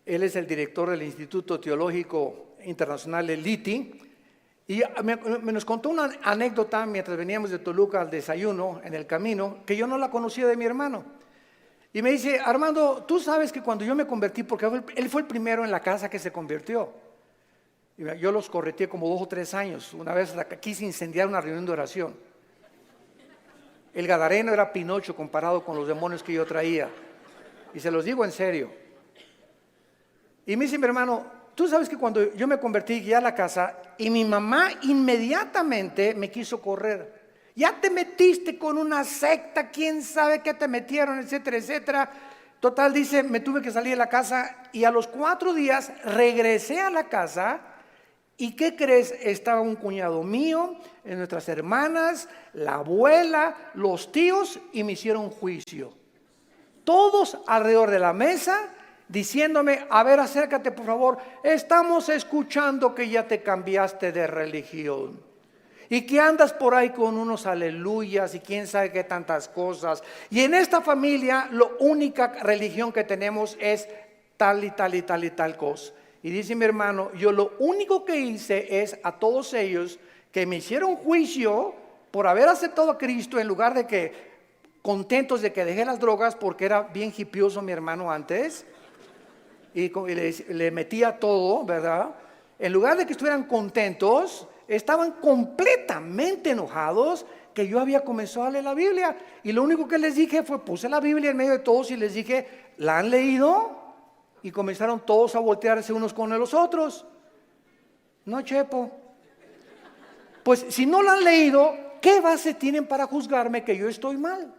él es el director del Instituto Teológico Internacional, el ITI, y nos contó una anécdota mientras veníamos de Toluca al desayuno en el camino, que yo no la conocía de mi hermano. Y me dice: Armando, tú sabes que cuando yo me convertí, porque él fue el primero en la casa que se convirtió. Y yo los correteé como 2 o 3 años. Una vez quise incendiar una reunión de oración. El gadareno era Pinocho comparado con los demonios que yo traía. Y se los digo en serio. Y me dice mi hermano: tú sabes que cuando yo me convertí, llegué a la casa y mi mamá inmediatamente me quiso correr. Ya te metiste con una secta, quién sabe qué te metieron, etcétera, etcétera. Total, dice, me tuve que salir de la casa y a los 4 días regresé a la casa. ¿Y qué crees? Estaba un cuñado mío, nuestras hermanas, la abuela, los tíos, y me hicieron juicio. Todos alrededor de la mesa, diciéndome: a ver, acércate por favor, estamos escuchando que ya te cambiaste de religión y que andas por ahí con unos aleluyas y quién sabe qué tantas cosas. Y en esta familia la única religión que tenemos es tal y tal y tal y tal cosa. Y dice mi hermano: yo lo único que hice es a todos ellos que me hicieron juicio por haber aceptado a Cristo, en lugar de que contentos de que dejé las drogas, porque era bien hipioso mi hermano antes, y le metía todo, ¿verdad? en lugar de que estuvieran contentos, estaban completamente enojados que yo había comenzado a leer la Biblia. Y lo único que les dije fue, puse la Biblia en medio de todos y les dije, ¿la han leído? Y comenzaron todos a voltearse unos con los otros. No, Chepo. Pues si no la han leído, ¿qué base tienen para juzgarme que yo estoy mal?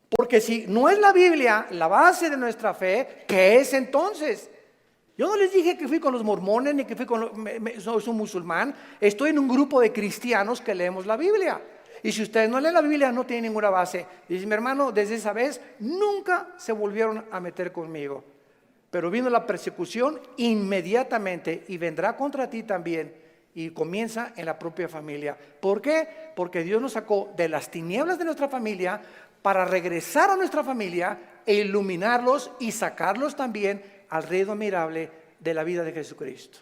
Porque si no es la Biblia la base de nuestra fe, ¿qué es entonces? Yo no les dije que fui con los mormones ni que fui con soy un musulmán. Estoy en un grupo de cristianos que leemos la Biblia. Y si ustedes no leen la Biblia, no tienen ninguna base. Y dice mi hermano, desde esa vez nunca se volvieron a meter conmigo. Pero vino la persecución inmediatamente y vendrá contra ti también. Y comienza en la propia familia. ¿Por qué? Porque Dios nos sacó de las tinieblas de nuestra familia para regresar a nuestra familia e iluminarlos y sacarlos también al reino admirable de la vida de Jesucristo.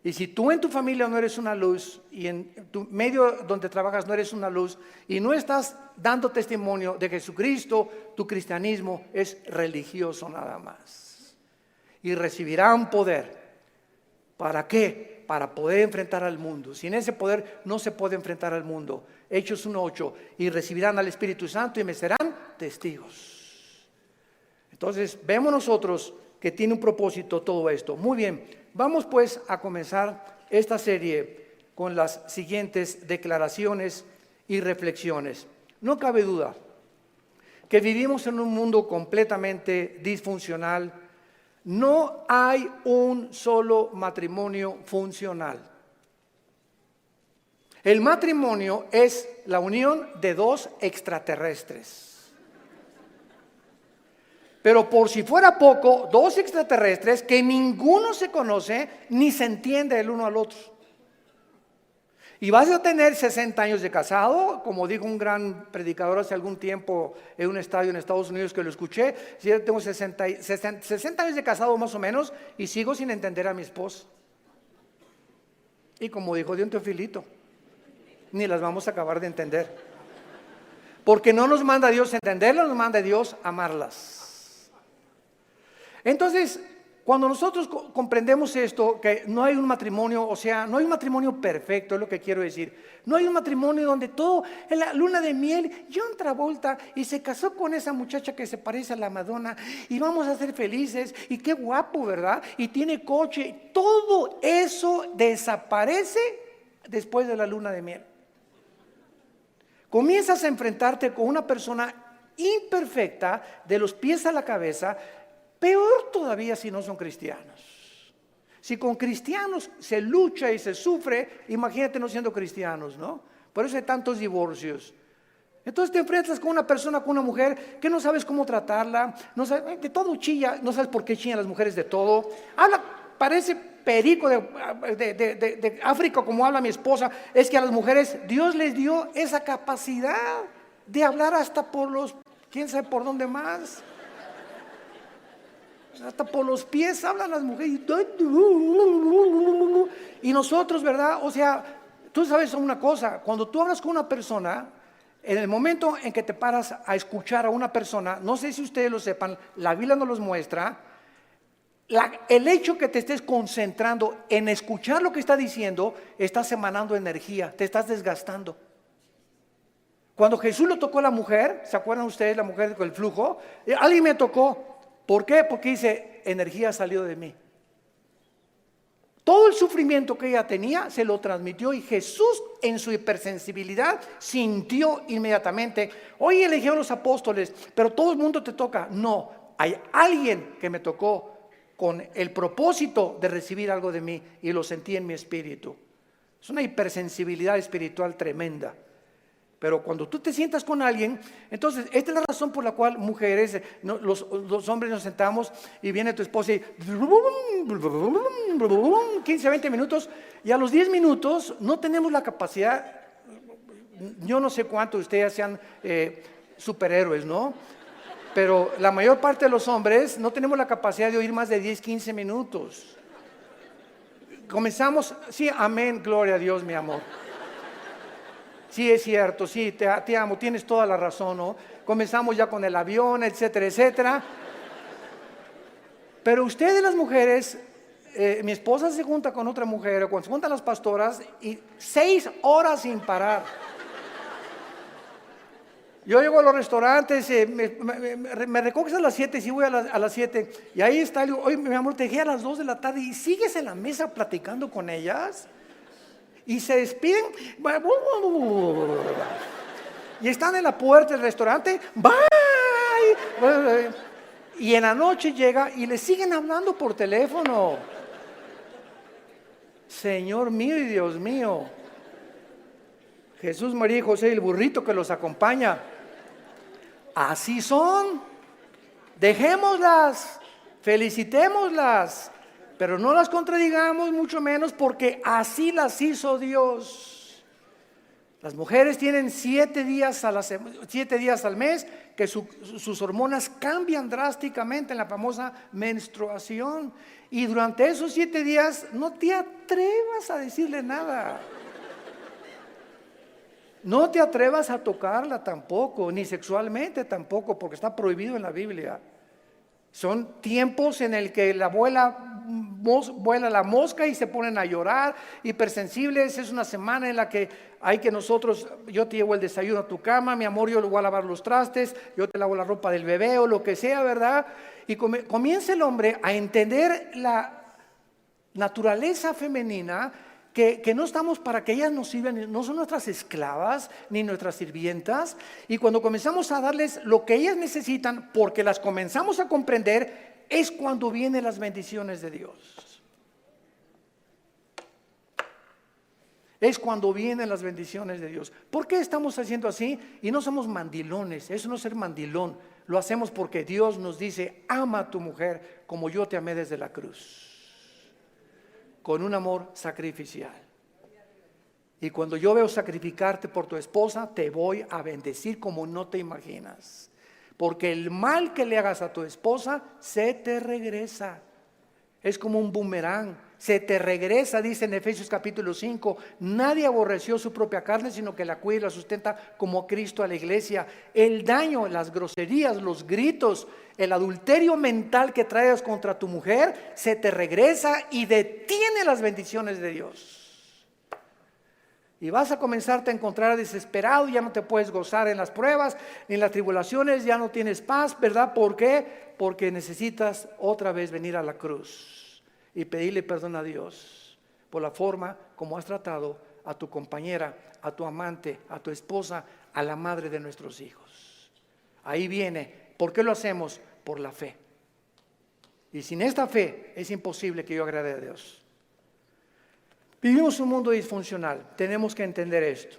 Y si tú en tu familia no eres una luz y en tu medio donde trabajas no eres una luz y no estás dando testimonio de Jesucristo, tu cristianismo es religioso nada más. Y recibirán poder. ¿Para qué? Para poder enfrentar al mundo. Sin ese poder no se puede enfrentar al mundo. Hechos 1:8. Y recibirán al Espíritu Santo y me serán testigos. Entonces vemos nosotros que tiene un propósito todo esto. Muy bien, vamos pues a comenzar esta serie con las siguientes declaraciones y reflexiones. No cabe duda que vivimos en un mundo completamente disfuncional. No hay un solo matrimonio funcional. El matrimonio es la unión de dos extraterrestres. Pero por si fuera poco, dos extraterrestres que ninguno se conoce ni se entiende el uno al otro. Y vas a tener 60 años de casado, como dijo un gran predicador hace algún tiempo en un estadio en Estados Unidos que lo escuché. Yo tengo 60 años de casado más o menos y sigo sin entender a mi esposa. Y como dijo Dios Teofilito, ni las vamos a acabar de entender. Porque no nos manda Dios entenderlas, nos manda Dios amarlas. Entonces, cuando nosotros comprendemos esto, que no hay un matrimonio, o sea, no hay un matrimonio perfecto, es lo que quiero decir. No hay un matrimonio donde todo, en la luna de miel, John Travolta y se casó con esa muchacha que se parece a la Madonna y vamos a ser felices y qué guapo, ¿verdad? Y tiene coche. Todo eso desaparece después de la luna de miel. Comienzas a enfrentarte con una persona imperfecta de los pies a la cabeza. Peor todavía si no son cristianos. Si con cristianos se lucha y se sufre, imagínate no siendo cristianos, ¿no? Por eso hay tantos divorcios. Entonces te enfrentas con una persona, con una mujer que no sabes cómo tratarla, no sabes, de todo chilla, no sabes por qué chillan las mujeres de todo. Habla, parece perico de África como habla mi esposa. Es que a las mujeres Dios les dio esa capacidad de hablar hasta por los, quién sabe por dónde más. Hasta por los pies hablan las mujeres. Y nosotros, ¿verdad? O sea, tú sabes una cosa, cuando tú hablas con una persona, en el momento en que te paras a escuchar a una persona, no sé si ustedes lo sepan, la Biblia nos los muestra, el hecho que te estés concentrando en escuchar lo que está diciendo, estás emanando energía, te estás desgastando. Cuando Jesús lo tocó a la mujer, ¿se acuerdan ustedes la mujer con el flujo? Alguien me tocó. ¿Por qué? Porque dice, energía salió de mí. Todo el sufrimiento que ella tenía se lo transmitió y Jesús en su hipersensibilidad sintió inmediatamente. Hoy eligieron los apóstoles, pero todo el mundo te toca. No, hay alguien que me tocó con el propósito de recibir algo de mí y lo sentí en mi espíritu. Es una hipersensibilidad espiritual tremenda. Pero cuando tú te sientas con alguien, entonces esta es la razón por la cual mujeres, los hombres nos sentamos y viene tu esposa y 15, 20 minutos y a los 10 minutos no tenemos la capacidad, yo no sé cuántos de ustedes sean superhéroes, ¿no? Pero la mayor parte de los hombres no tenemos la capacidad de oír más de 10, 15 minutos. Comenzamos, sí, amén, gloria a Dios, mi amor. Sí, es cierto, sí, te amo, tienes toda la razón, ¿no? Comenzamos ya con el avión, etcétera, etcétera. Pero ustedes las mujeres mi esposa se junta con otra mujer, o cuando se juntan las pastoras, y 6 horas sin parar. Yo llego a los restaurantes, me recoges a las 7, sí voy a las 7, y ahí está, digo, oye, mi amor, te dejé a las 2 de la tarde, y sigues en la mesa platicando con ellas, y se despiden, y están en la puerta del restaurante, bye, y en la noche llega y le siguen hablando por teléfono. Señor mío y Dios mío, Jesús, María y José y el burrito que los acompaña, así son. Dejémoslas, felicitémoslas, pero no las contradigamos, mucho menos, porque así las hizo Dios. Las mujeres tienen 7 días al mes que sus hormonas cambian drásticamente en la famosa menstruación. Y durante esos 7 días no te atrevas a decirle nada. No te atrevas a tocarla tampoco, ni sexualmente tampoco, porque está prohibido en la Biblia. Son tiempos en el que vuela la mosca y se ponen a llorar, hipersensibles. Es una semana en la que hay que yo te llevo el desayuno a tu cama, mi amor, yo le voy a lavar los trastes, yo te lavo la ropa del bebé o lo que sea, ¿verdad? Y comienza el hombre a entender la naturaleza femenina, que no estamos para que ellas nos sirvan, no son nuestras esclavas ni nuestras sirvientas. Y cuando comenzamos a darles lo que ellas necesitan, porque las comenzamos a comprender, es cuando vienen las bendiciones de Dios. Es cuando vienen las bendiciones de Dios. ¿Por qué estamos haciendo así? Y no somos mandilones, eso no es ser mandilón. Lo hacemos porque Dios nos dice: ama a tu mujer como yo te amé desde la cruz, con un amor sacrificial. Y cuando yo veo sacrificarte por tu esposa, te voy a bendecir como no te imaginas. Porque el mal que le hagas a tu esposa se te regresa. Es como un boomerang, se te regresa, dice en Efesios capítulo 5. Nadie aborreció su propia carne, sino que la cuida y la sustenta como Cristo a la iglesia. El daño, las groserías, los gritos, el adulterio mental que traes contra tu mujer, se te regresa y detiene las bendiciones de Dios. Y vas a comenzarte a encontrar desesperado, ya no te puedes gozar en las pruebas, ni en las tribulaciones, ya no tienes paz, ¿verdad? ¿Por qué? Porque necesitas otra vez venir a la cruz y pedirle perdón a Dios por la forma como has tratado a tu compañera, a tu amante, a tu esposa, a la madre de nuestros hijos. Ahí viene. ¿Por qué lo hacemos? Por la fe. Y sin esta fe es imposible que yo agrade a Dios. Vivimos un mundo disfuncional, tenemos que entender esto.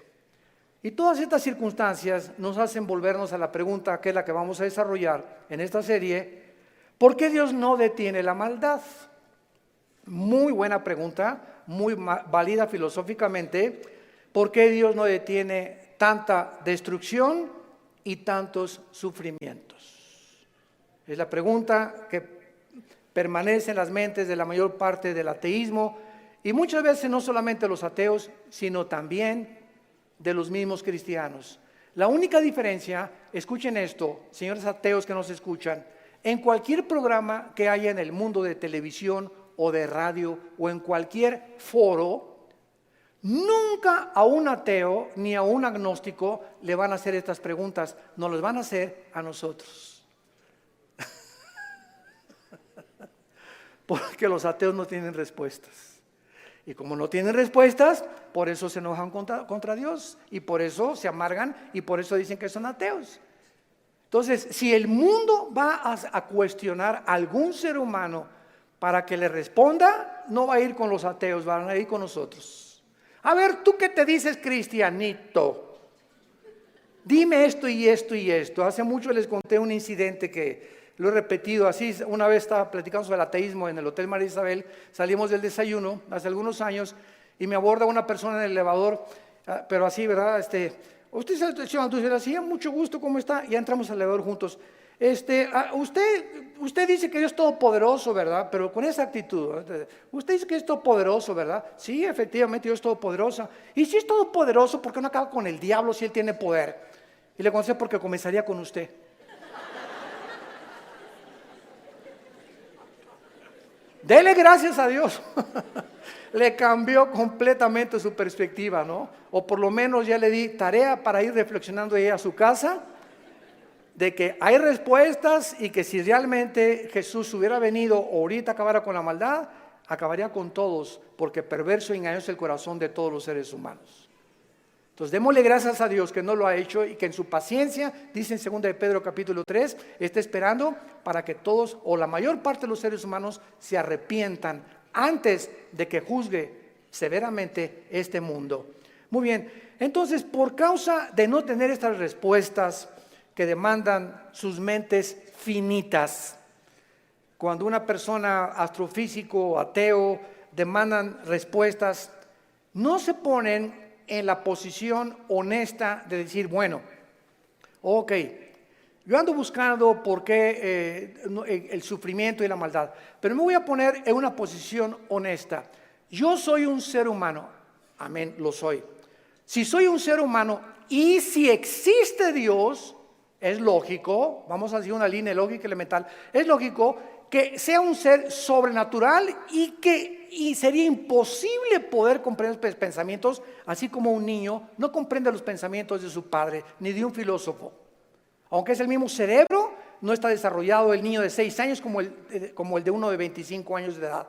Y todas estas circunstancias nos hacen volvernos a la pregunta, que es la que vamos a desarrollar en esta serie: ¿por qué Dios no detiene la maldad? Muy buena pregunta, muy válida filosóficamente. ¿Por qué Dios no detiene tanta destrucción y tantos sufrimientos? Es la pregunta que permanece en las mentes de la mayor parte del ateísmo, y muchas veces no solamente los ateos, sino también de los mismos cristianos. La única diferencia, escuchen esto, señores ateos que nos escuchan, en cualquier programa que haya en el mundo de televisión o de radio o en cualquier foro, nunca a un ateo ni a un agnóstico le van a hacer estas preguntas, nos las van a hacer a nosotros. Porque los ateos no tienen respuestas. Y como no tienen respuestas, por eso se enojan contra Dios, y por eso se amargan, y por eso dicen que son ateos. Entonces, si el mundo va a cuestionar a algún ser humano para que le responda, no va a ir con los ateos, van a ir con nosotros. A ver, ¿tú qué te dices, cristianito? Dime esto y esto y esto. Hace mucho les conté un incidente que lo he repetido así. Una vez estaba platicando sobre el ateísmo en el Hotel María Isabel, salimos del desayuno hace algunos años y me aborda una persona en el elevador, pero así, ¿verdad? Usted es el señor Antonio, así, mucho gusto, ¿cómo está? Ya entramos al elevador juntos. Usted dice que Dios es todopoderoso, ¿verdad? Pero con esa actitud, ¿verdad? Usted dice que es todopoderoso, ¿verdad? Sí, efectivamente, Dios es todopoderoso. Y si es todopoderoso, ¿por qué no acaba con el diablo si él tiene poder? Y le contesté: porque comenzaría con usted. Dele gracias a Dios. Le cambió completamente su perspectiva, ¿no? O por lo menos ya le di tarea para ir reflexionando ella a su casa, de que hay respuestas y que si realmente Jesús hubiera venido ahorita acabara con la maldad, acabaría con todos, porque perverso y engañoso es el corazón de todos los seres humanos. Entonces démosle gracias a Dios que no lo ha hecho y que en su paciencia, dice en 2 de Pedro capítulo 3, está esperando para que todos o la mayor parte de los seres humanos se arrepientan antes de que juzgue severamente este mundo. Muy bien, entonces por causa de no tener estas respuestas que demandan sus mentes finitas, cuando una persona astrofísico o ateo demandan respuestas, no se ponen en la posición honesta de decir, bueno, ok, yo ando buscando por qué el sufrimiento y la maldad, pero me voy a poner en una posición honesta. Yo soy un ser humano, amén, lo soy. Si soy un ser humano y si existe Dios, es lógico, vamos a decir una línea lógica elemental, es lógico que sea un ser sobrenatural y sería imposible poder comprender los pensamientos, así como un niño no comprende los pensamientos de su padre, ni de un filósofo. Aunque es el mismo cerebro, no está desarrollado el niño de 6 años como el de uno de 25 años de edad.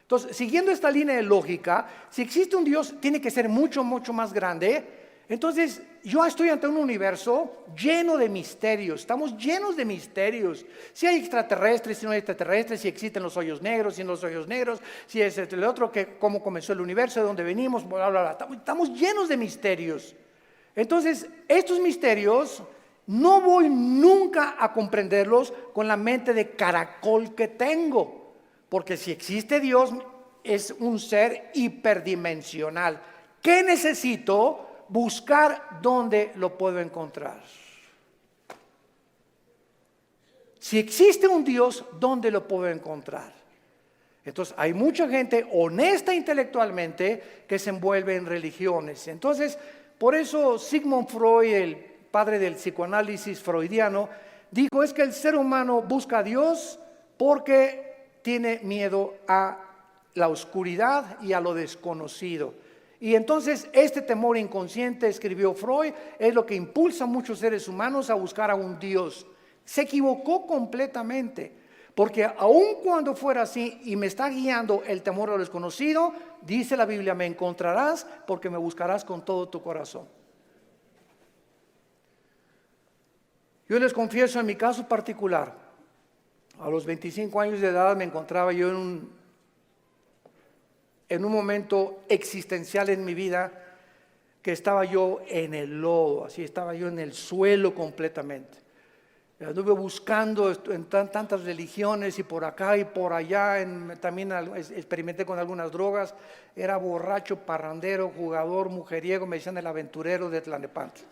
Entonces, siguiendo esta línea de lógica, si existe un Dios, tiene que ser mucho, mucho más grande. Entonces, yo estoy ante un universo lleno de misterios, estamos llenos de misterios. Si hay extraterrestres, si no hay extraterrestres, si existen los hoyos negros, si no los hoyos negros, si es el otro, cómo comenzó el universo, de dónde venimos, bla, bla, bla. Estamos llenos de misterios. Entonces, estos misterios no voy nunca a comprenderlos con la mente de caracol que tengo, porque si existe Dios, es un ser hiperdimensional. ¿Qué necesito? Buscar dónde lo puedo encontrar. Si existe un Dios, ¿dónde lo puedo encontrar? Entonces hay mucha gente honesta intelectualmente que se envuelve en religiones. Entonces, por eso Sigmund Freud, el padre del psicoanálisis freudiano, dijo es que el ser humano busca a Dios porque tiene miedo a la oscuridad y a lo desconocido. Y entonces este temor inconsciente, escribió Freud, es lo que impulsa a muchos seres humanos a buscar a un Dios. Se equivocó completamente, porque aun cuando fuera así y me está guiando el temor a lo desconocido, dice la Biblia, me encontrarás porque me buscarás con todo tu corazón. Yo les confieso en mi caso particular, a los 25 años de edad me encontraba yo en un momento existencial en mi vida, que estaba yo en el lodo, así estaba yo en el suelo completamente. Anduve buscando en tantas religiones y por acá y por allá, también experimenté con algunas drogas, era borracho, parrandero, jugador, mujeriego, me decían el aventurero de Tlalnepantla,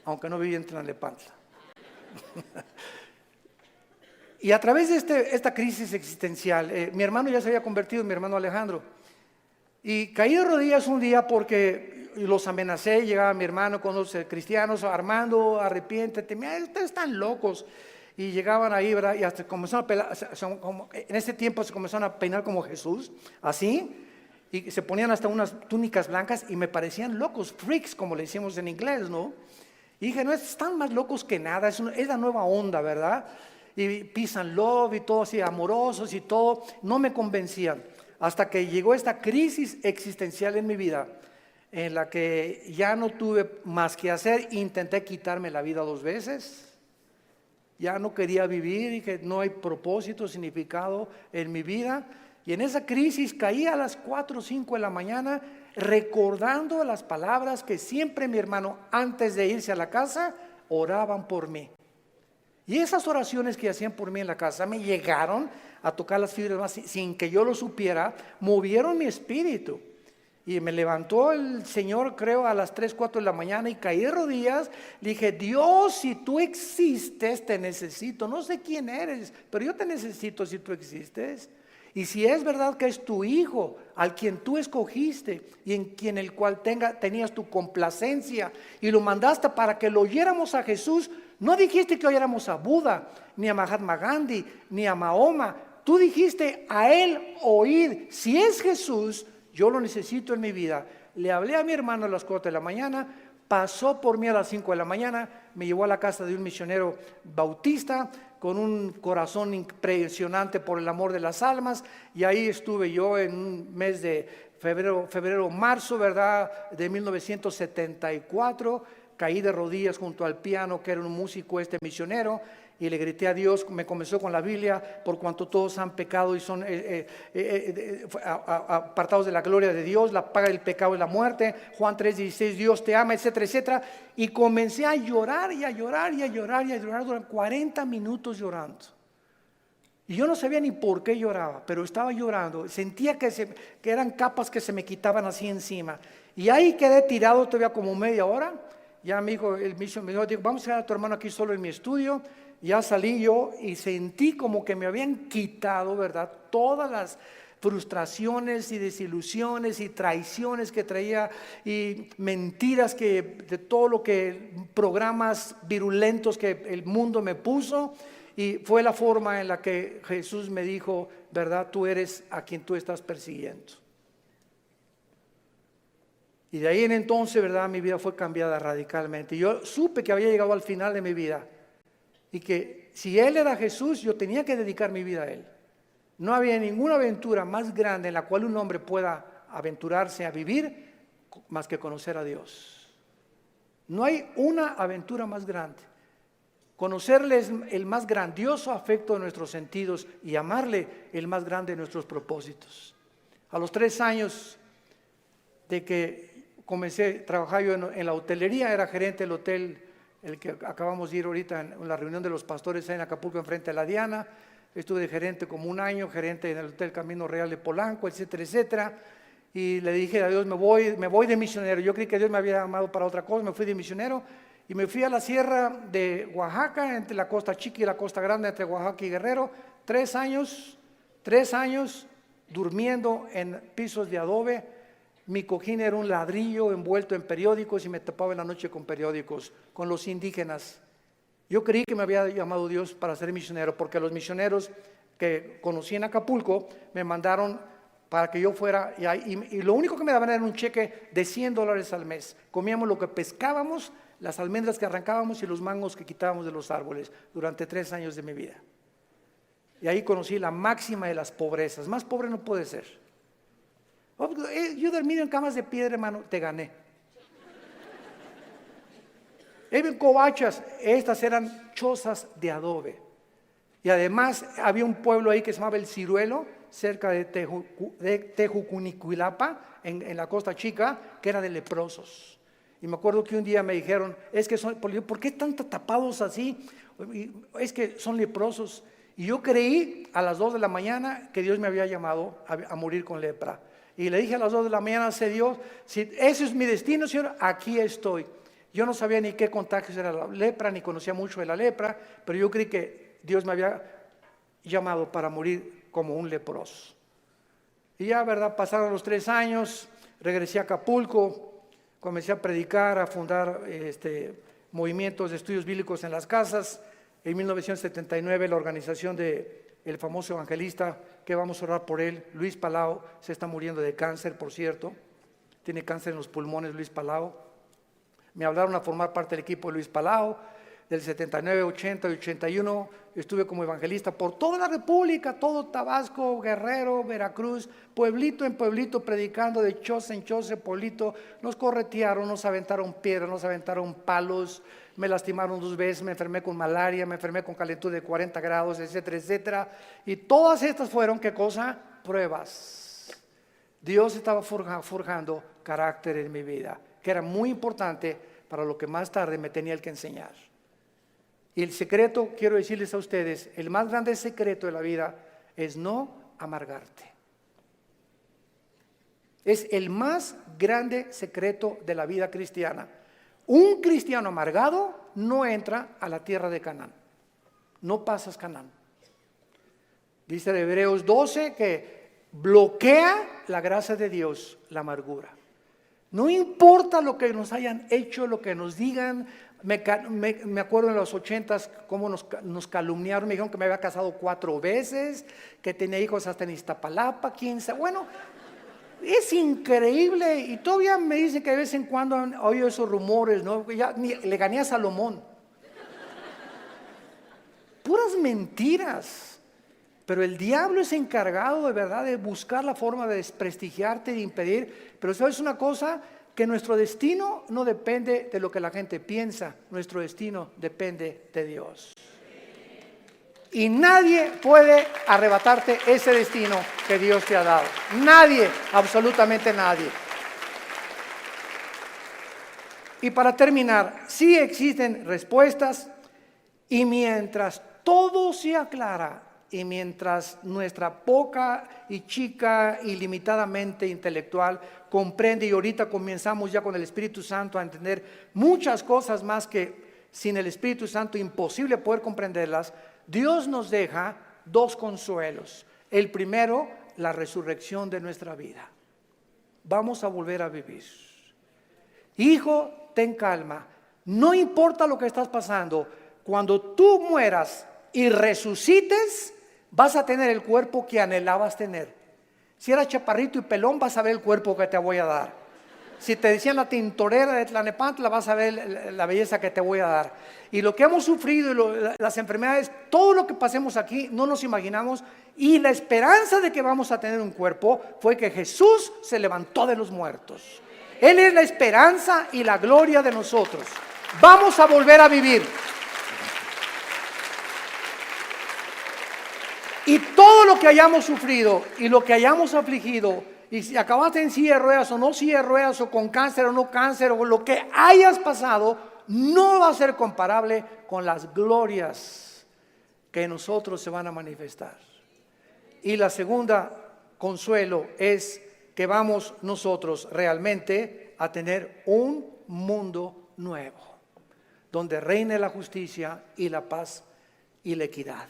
aunque no vivía en Tlalnepantla. Y a través de esta crisis existencial, mi hermano ya se había convertido, mi hermano Alejandro, y caí de rodillas un día porque los amenacé. Llegaba mi hermano con los cristianos, Armando, arrepiéntete, mira, ustedes están locos. Y llegaban ahí, ¿verdad? Y hasta comenzaron a pelar, en ese tiempo se comenzaron a peinar como Jesús, así, y se ponían hasta unas túnicas blancas y me parecían locos, freaks, como le decimos en inglés, ¿no? Y dije, no, están más locos que nada, es la nueva onda, ¿verdad? Y peace and love y todo así, amorosos y todo, no me convencían. Hasta que llegó esta crisis existencial en mi vida, en la que ya no tuve más que hacer, intenté quitarme la vida 2 veces, ya no quería vivir, dije, no hay propósito, significado en mi vida. Y en esa crisis caí a las 4 o 5 de la mañana, recordando las palabras que siempre mi hermano, antes de irse a la casa, oraban por mí. Y esas oraciones que hacían por mí en la casa me llegaron a tocar las fibras más sin que yo lo supiera, movieron mi espíritu. Y me levantó el Señor, creo, a las 3, 4 de la mañana y caí de rodillas. Le dije, Dios, si tú existes, te necesito. No sé quién eres, pero yo te necesito si tú existes. Y si es verdad que es tu Hijo, al quien tú escogiste y en quien el cual tenías tu complacencia y lo mandaste para que lo oyéramos a Jesús, no dijiste que oyéramos a Buda, ni a Mahatma Gandhi, ni a Mahoma. tú dijiste a Él oíd. Si es Jesús, yo lo necesito en mi vida. Le hablé a mi hermano a las 4 de la mañana, pasó por mí a las 5 de la mañana, me llevó a la casa de un misionero bautista con un corazón impresionante por el amor de las almas, y ahí estuve yo en un mes de febrero, marzo, ¿verdad?, de 1974, caí de rodillas junto al piano, que era un músico misionero, y le grité a Dios. Me comenzó con la Biblia: por cuanto todos han pecado y son apartados de la gloria de Dios, la paga del pecado es la muerte, Juan 3:16, Dios te ama, etcétera, etcétera. Y comencé a llorar y a llorar y a llorar y a llorar durante 40 minutos llorando. Y yo no sabía ni por qué lloraba, pero estaba llorando. Sentía que eran capas que se me quitaban así encima. Y ahí quedé tirado todavía como media hora. Ya me dijo el misionero, dijo: vamos a dejar a tu hermano aquí solo en mi estudio. Ya salí yo y sentí como que me habían quitado, ¿verdad?, todas las frustraciones y desilusiones y traiciones que traía, y mentiras de todo lo que, programas virulentos que el mundo me puso. Y fue la forma en la que Jesús me dijo: ¿verdad? Tú eres a quien tú estás persiguiendo. Y de ahí en entonces, ¿verdad?, mi vida fue cambiada radicalmente. Yo supe que había llegado al final de mi vida, y que si Él era Jesús, yo tenía que dedicar mi vida a Él. No había ninguna aventura más grande en la cual un hombre pueda aventurarse a vivir más que conocer a Dios. No hay una aventura más grande. Conocerle es el más grandioso afecto de nuestros sentidos, y amarle el más grande de nuestros propósitos. A los 3 años de que comencé a trabajar yo en la hotelería, era gerente del hotel, el que acabamos de ir ahorita en la reunión de los pastores en Acapulco, enfrente de la Diana. Estuve de gerente como 1 año, gerente en el Hotel Camino Real de Polanco, etcétera, etcétera. Y le dije a Dios: me voy de misionero. Yo creí que Dios me había llamado para otra cosa. Me fui de misionero y me fui a la sierra de Oaxaca, entre la costa chica y la costa grande, entre Oaxaca y Guerrero. 3 años durmiendo en pisos de adobe. Mi cojín era un ladrillo envuelto en periódicos, y me tapaba en la noche con periódicos, con los indígenas. Yo creí que me había llamado Dios para ser misionero, porque los misioneros que conocí en Acapulco me mandaron para que yo fuera, y lo único que me daban era un cheque de $100 al mes. Comíamos lo que pescábamos, las almendras que arrancábamos y los mangos que quitábamos de los árboles durante 3 años de mi vida. Y ahí conocí la máxima de las pobrezas. Más pobre no puede ser. Yo dormido en camas de piedra, hermano, te gané. En covachas, estas eran chozas de adobe. Y además había un pueblo ahí que se llamaba El Ciruelo, cerca de Tejucunicuilapa, en la Costa Chica, que era de leprosos. Y me acuerdo que un día me dijeron: es que ¿por qué están tapados así? Es que son leprosos. Y yo creí a las 2 de la mañana que Dios me había llamado a morir con lepra. Y le dije a las 2 de la mañana: sé Dios, si ese es mi destino, Señor, aquí estoy. Yo no sabía ni qué contagios era la lepra, ni conocía mucho de la lepra, pero yo creí que Dios me había llamado para morir como un leproso. Y ya, ¿verdad?, pasaron los 3 años, regresé a Acapulco, comencé a predicar, a fundar movimientos de estudios bíblicos en las casas. En 1979 la organización del famoso evangelista, que vamos a orar por él, Luis Palau, se está muriendo de cáncer, por cierto. Tiene cáncer en los pulmones, Luis Palau. Me hablaron a formar parte del equipo de Luis Palau. Del 79, 80 y 81 estuve como evangelista por toda la República, todo Tabasco, Guerrero, Veracruz, pueblito en pueblito, predicando de choza en choza, pueblito. Nos corretearon, nos aventaron piedras, nos aventaron palos, me lastimaron 2 veces, me enfermé con malaria, me enfermé con calentura de 40 grados, etcétera, etcétera. Y todas estas fueron, ¿qué cosa? Pruebas. Dios estaba forjando carácter en mi vida, que era muy importante para lo que más tarde me tenía que enseñar. Y el secreto, quiero decirles a ustedes, el más grande secreto de la vida es no amargarte. Es el más grande secreto de la vida cristiana. Un cristiano amargado no entra a la tierra de Canaán. No pasas Canaán. Dice en Hebreos 12 que bloquea la gracia de Dios la amargura. No importa lo que nos hayan hecho, lo que nos digan, Me acuerdo en los 80s cómo nos calumniaron, me dijeron que me había casado 4 veces, que tenía hijos hasta en Iztapalapa, 15. Bueno, es increíble, y todavía me dicen que de vez en cuando han oído esos rumores, ¿no? Ya le gané a Salomón. Puras mentiras. Pero el diablo es encargado de verdad de buscar la forma de desprestigiarte, de impedir. Pero ¿sabes una cosa? Que nuestro destino no depende de lo que la gente piensa, nuestro destino depende de Dios. Y nadie puede arrebatarte ese destino que Dios te ha dado. Nadie, absolutamente nadie. Y para terminar, sí existen respuestas, y mientras todo se aclara, y mientras nuestra poca y chica y limitadamente intelectual comprende, y ahorita comenzamos ya con el Espíritu Santo a entender muchas cosas más que sin el Espíritu Santo imposible poder comprenderlas, Dios nos deja 2 consuelos. El primero, la resurrección de nuestra vida. Vamos a volver a vivir. Hijo, ten calma. No importa lo que estás pasando, cuando tú mueras y resucites, vas a tener el cuerpo que anhelabas tener. Si eras chaparrito y pelón, vas a ver el cuerpo que te voy a dar. Si te decían la tintorera de Tlanepantla, vas a ver la belleza que te voy a dar. Y lo que hemos sufrido, las enfermedades, todo lo que pasemos aquí, no nos imaginamos. Y la esperanza de que vamos a tener un cuerpo fue que Jesús se levantó de los muertos. Él es la esperanza y la gloria de nosotros. Vamos a volver a vivir. Y todo lo que hayamos sufrido y lo que hayamos afligido, y si acabaste en silla de ruedas o no silla de ruedas, o con cáncer o no cáncer, o lo que hayas pasado, no va a ser comparable con las glorias que en nosotros se van a manifestar. Y la segunda consuelo es que vamos nosotros realmente a tener un mundo nuevo, donde reine la justicia y la paz y la equidad.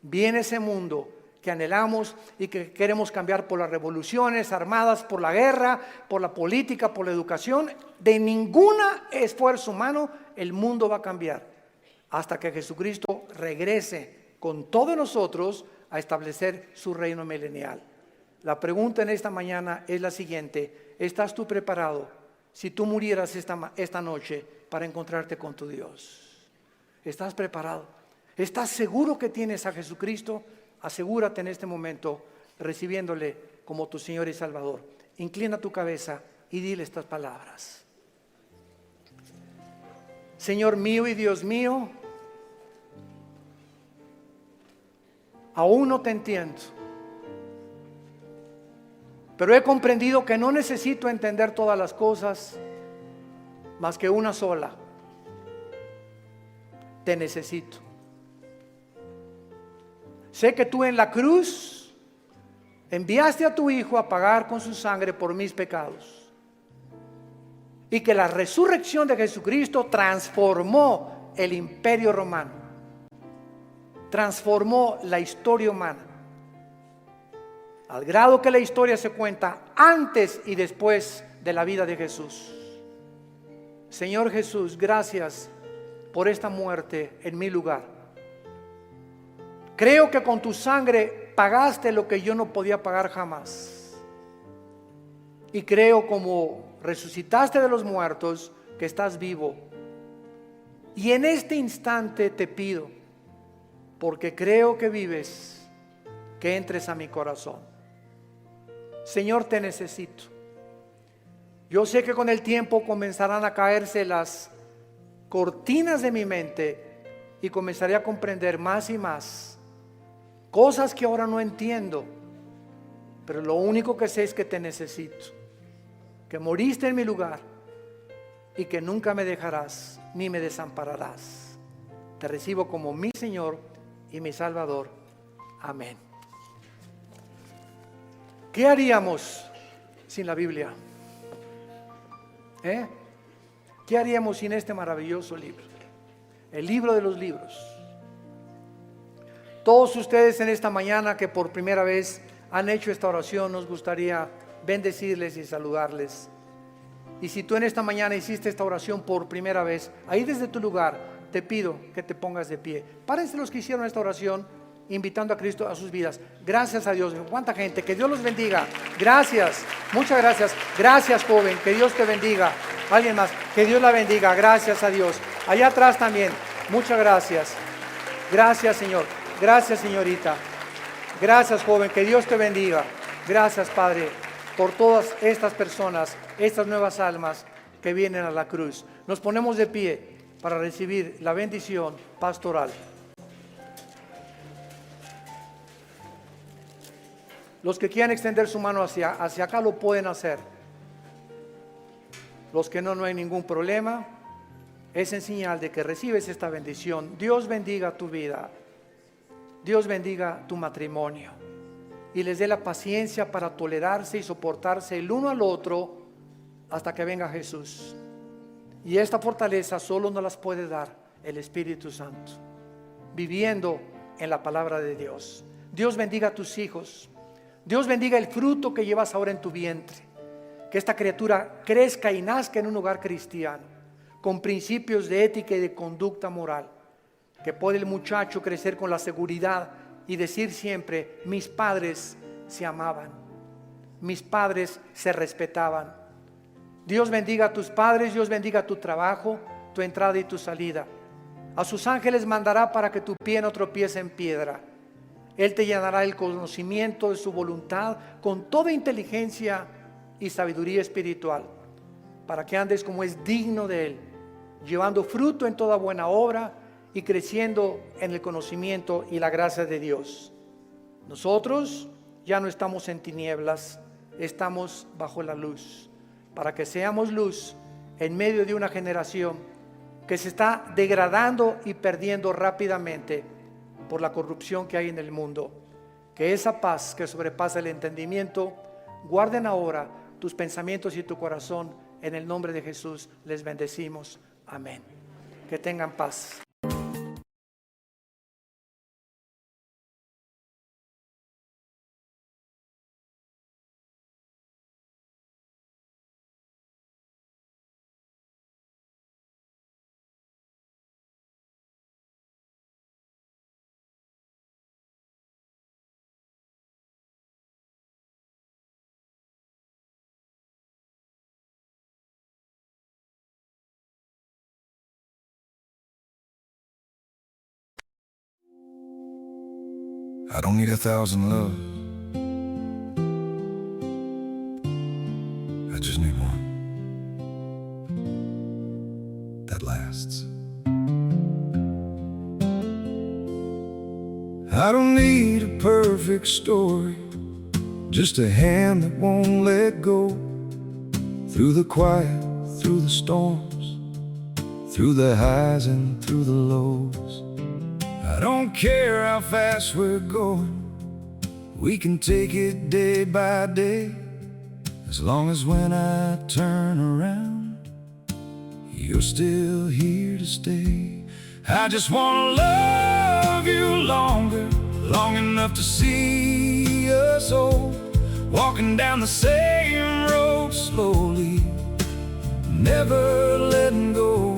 Viene ese mundo que anhelamos y que queremos cambiar por las revoluciones armadas, por la guerra, por la política, por la educación. De ningún esfuerzo humano el mundo va a cambiar hasta que Jesucristo regrese con todos nosotros a establecer su reino milenial. La pregunta en esta mañana es la siguiente: ¿estás tú preparado si tú murieras esta noche para encontrarte con tu Dios? ¿Estás preparado? ¿Estás seguro que tienes a Jesucristo? Asegúrate en este momento recibiéndole como tu Señor y Salvador. Inclina tu cabeza y dile estas palabras. Señor mío y Dios mío, aún no te entiendo, pero he comprendido que no necesito entender todas las cosas, más que una sola: te necesito. Sé que tú en la cruz enviaste a tu Hijo a pagar con su sangre por mis pecados, y que la resurrección de Jesucristo transformó el imperio romano, transformó la historia humana, al grado que la historia se cuenta antes y después de la vida de Jesús. Señor Jesús, gracias por esta muerte en mi lugar. Creo que con tu sangre pagaste lo que yo no podía pagar jamás. Y creo, como resucitaste de los muertos, que estás vivo. Y en este instante te pido, porque creo que vives, que entres a mi corazón. Señor, te necesito. Yo sé que con el tiempo comenzarán a caerse las cortinas de mi mente y comenzaré a comprender más y más cosas que ahora no entiendo, pero lo único que sé es que te necesito, que moriste en mi lugar y que nunca me dejarás ni me desampararás. Te recibo como mi Señor y mi Salvador. Amén. ¿Qué haríamos sin la Biblia? ¿Qué haríamos sin este maravilloso libro? El libro de los libros. Todos ustedes en esta mañana que por primera vez han hecho esta oración, nos gustaría bendecirles y saludarles. Y si tú en esta mañana hiciste esta oración por primera vez, ahí desde tu lugar, te pido que te pongas de pie. Párense los que hicieron esta oración, invitando a Cristo a sus vidas. Gracias a Dios. ¿Cuánta gente? Que Dios los bendiga. Gracias. Muchas gracias. Gracias, joven. Que Dios te bendiga. Alguien más. Que Dios la bendiga. Gracias a Dios. Allá atrás también. Muchas gracias. Gracias, Señor. Gracias, señorita. Gracias, joven. Que Dios te bendiga. Gracias, Padre, por todas estas personas, estas nuevas almas que vienen a la cruz. Nos ponemos de pie para recibir la bendición pastoral. Los que quieran extender su mano hacia acá lo pueden hacer. Los que no hay ningún problema. Es en señal de que recibes esta bendición. Dios bendiga tu vida. Dios bendiga tu matrimonio. Y les dé la paciencia para tolerarse y soportarse el uno al otro hasta que venga Jesús. Y esta fortaleza solo nos las puede dar el Espíritu Santo, viviendo en la palabra de Dios. Dios bendiga a tus hijos. Dios bendiga el fruto que llevas ahora en tu vientre. Que esta criatura crezca y nazca en un hogar cristiano, con principios de ética y de conducta moral. Que pueda el muchacho crecer con la seguridad y decir siempre: mis padres se amaban, mis padres se respetaban. Dios bendiga a tus padres, Dios bendiga tu trabajo, tu entrada y tu salida. A sus ángeles mandará para que tu pie no tropiece en piedra. Él te llenará el conocimiento de su voluntad con toda inteligencia y sabiduría espiritual, para que andes como es digno de Él, llevando fruto en toda buena obra y creciendo en el conocimiento y la gracia de Dios. Nosotros ya no estamos en tinieblas, estamos bajo la luz, para que seamos luz en medio de una generación que se está degradando y perdiendo rápidamente por la corrupción que hay en el mundo. Que esa paz que sobrepasa el entendimiento, guarden ahora tus pensamientos y tu corazón. En el nombre de Jesús les bendecimos. Amén. Que tengan paz. I don't need 1,000 loves, I just need one that lasts. I don't need a perfect story, just a hand that won't let go. Through the quiet, through the storms, through the highs and through the lows. I don't care how fast we're going, we can take it day by day. As long as when I turn around, you're still here to stay. I just wanna love you longer, long enough to see us old, walking down the same road slowly, never letting go,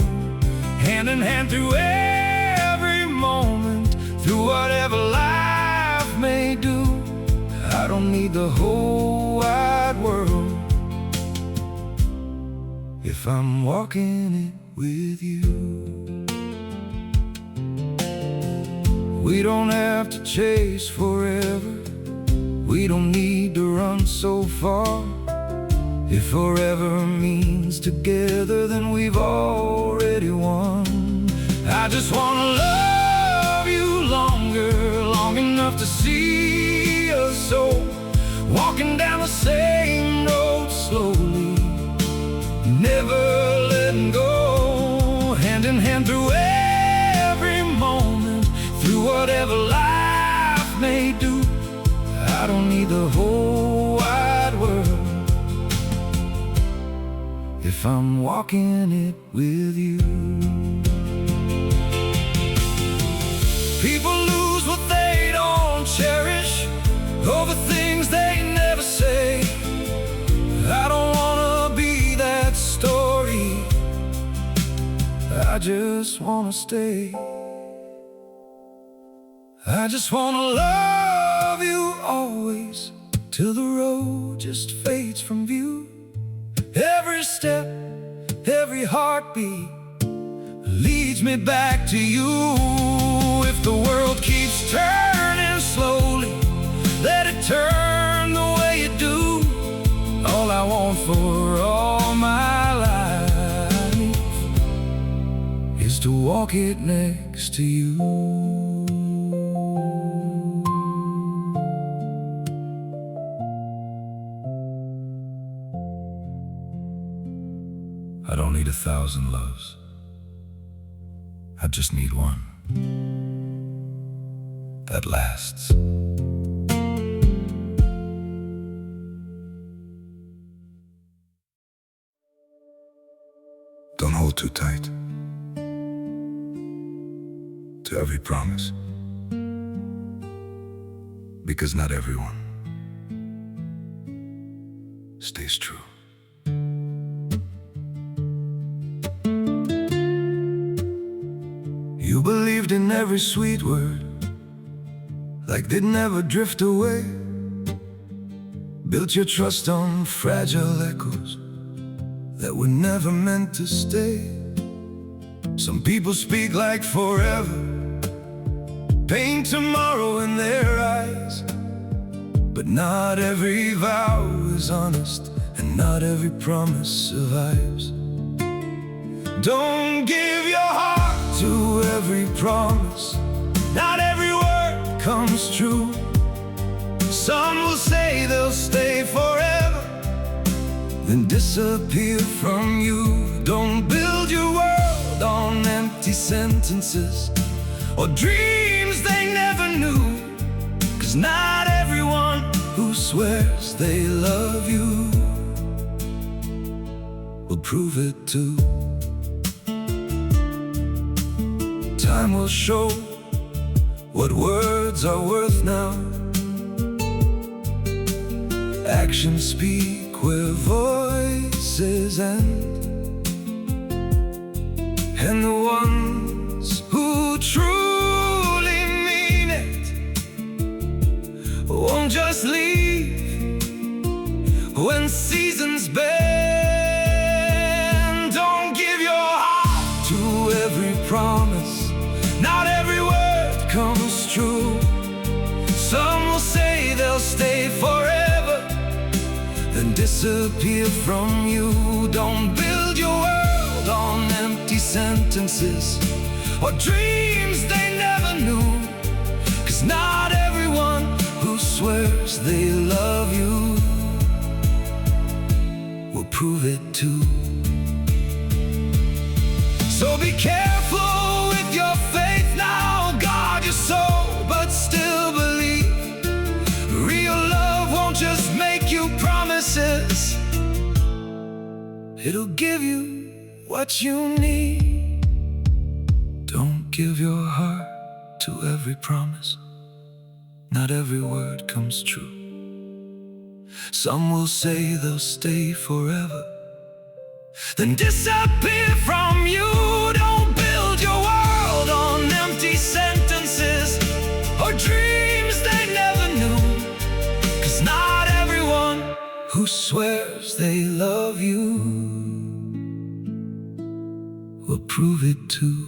hand in hand through every moment, through whatever life may do. I don't need the whole wide world if I'm walking it with you. We don't have to chase forever, we don't need to run so far. If forever means together, then we've already won. I just wanna love you longer, long enough to see us old, walking down the same road slowly, never letting go, hand in hand through every moment, through whatever life may do. I don't need the whole wide world if I'm walking it with you. People lose what they don't cherish over things they never say. I don't wanna be that I just wanna stay. I just wanna love you always, till the road just fades from view. Every step, every heartbeat leads me back to you. If the world keeps turning slowly, let it turn the way it do. All I want for all my life is to walk it next to you. I don't need 1,000 loves, I just need one that lasts. Don't hold too tight to every promise, because not everyone stays true. You believed in every sweet word, like they'd never drift away. Built your trust on fragile echoes that were never meant to stay. Some people speak like forever, paint tomorrow in their eyes. But not every vow is honest, and not every promise survives. Don't give your heart to every promise, not every word comes true. Some will say they'll stay forever, then disappear from you. Don't build your world on empty sentences or dreams they never knew, 'cause not everyone who swears they love you will prove it too. Time will show what words are worth now. Actions speak where voices end, and the ones who truly mean it won't just leave when seasons bend. Don't give your heart to every promise, not every word comes true. Some will say they'll stay forever, then disappear from you. Don't build your world on empty sentences or dreams they never knew, 'cause not everyone who swears they love you will prove it too. So be careful with your faith now, guard your soul, but still believe. Real love won't just make you promises, it'll give you what you need. Don't give your heart to every promise, not every word comes true. Some will say they'll stay forever, then disappear from you. Don't build your world on empty sentences or dreams they never knew, 'cause not everyone who swears they love you will prove it too.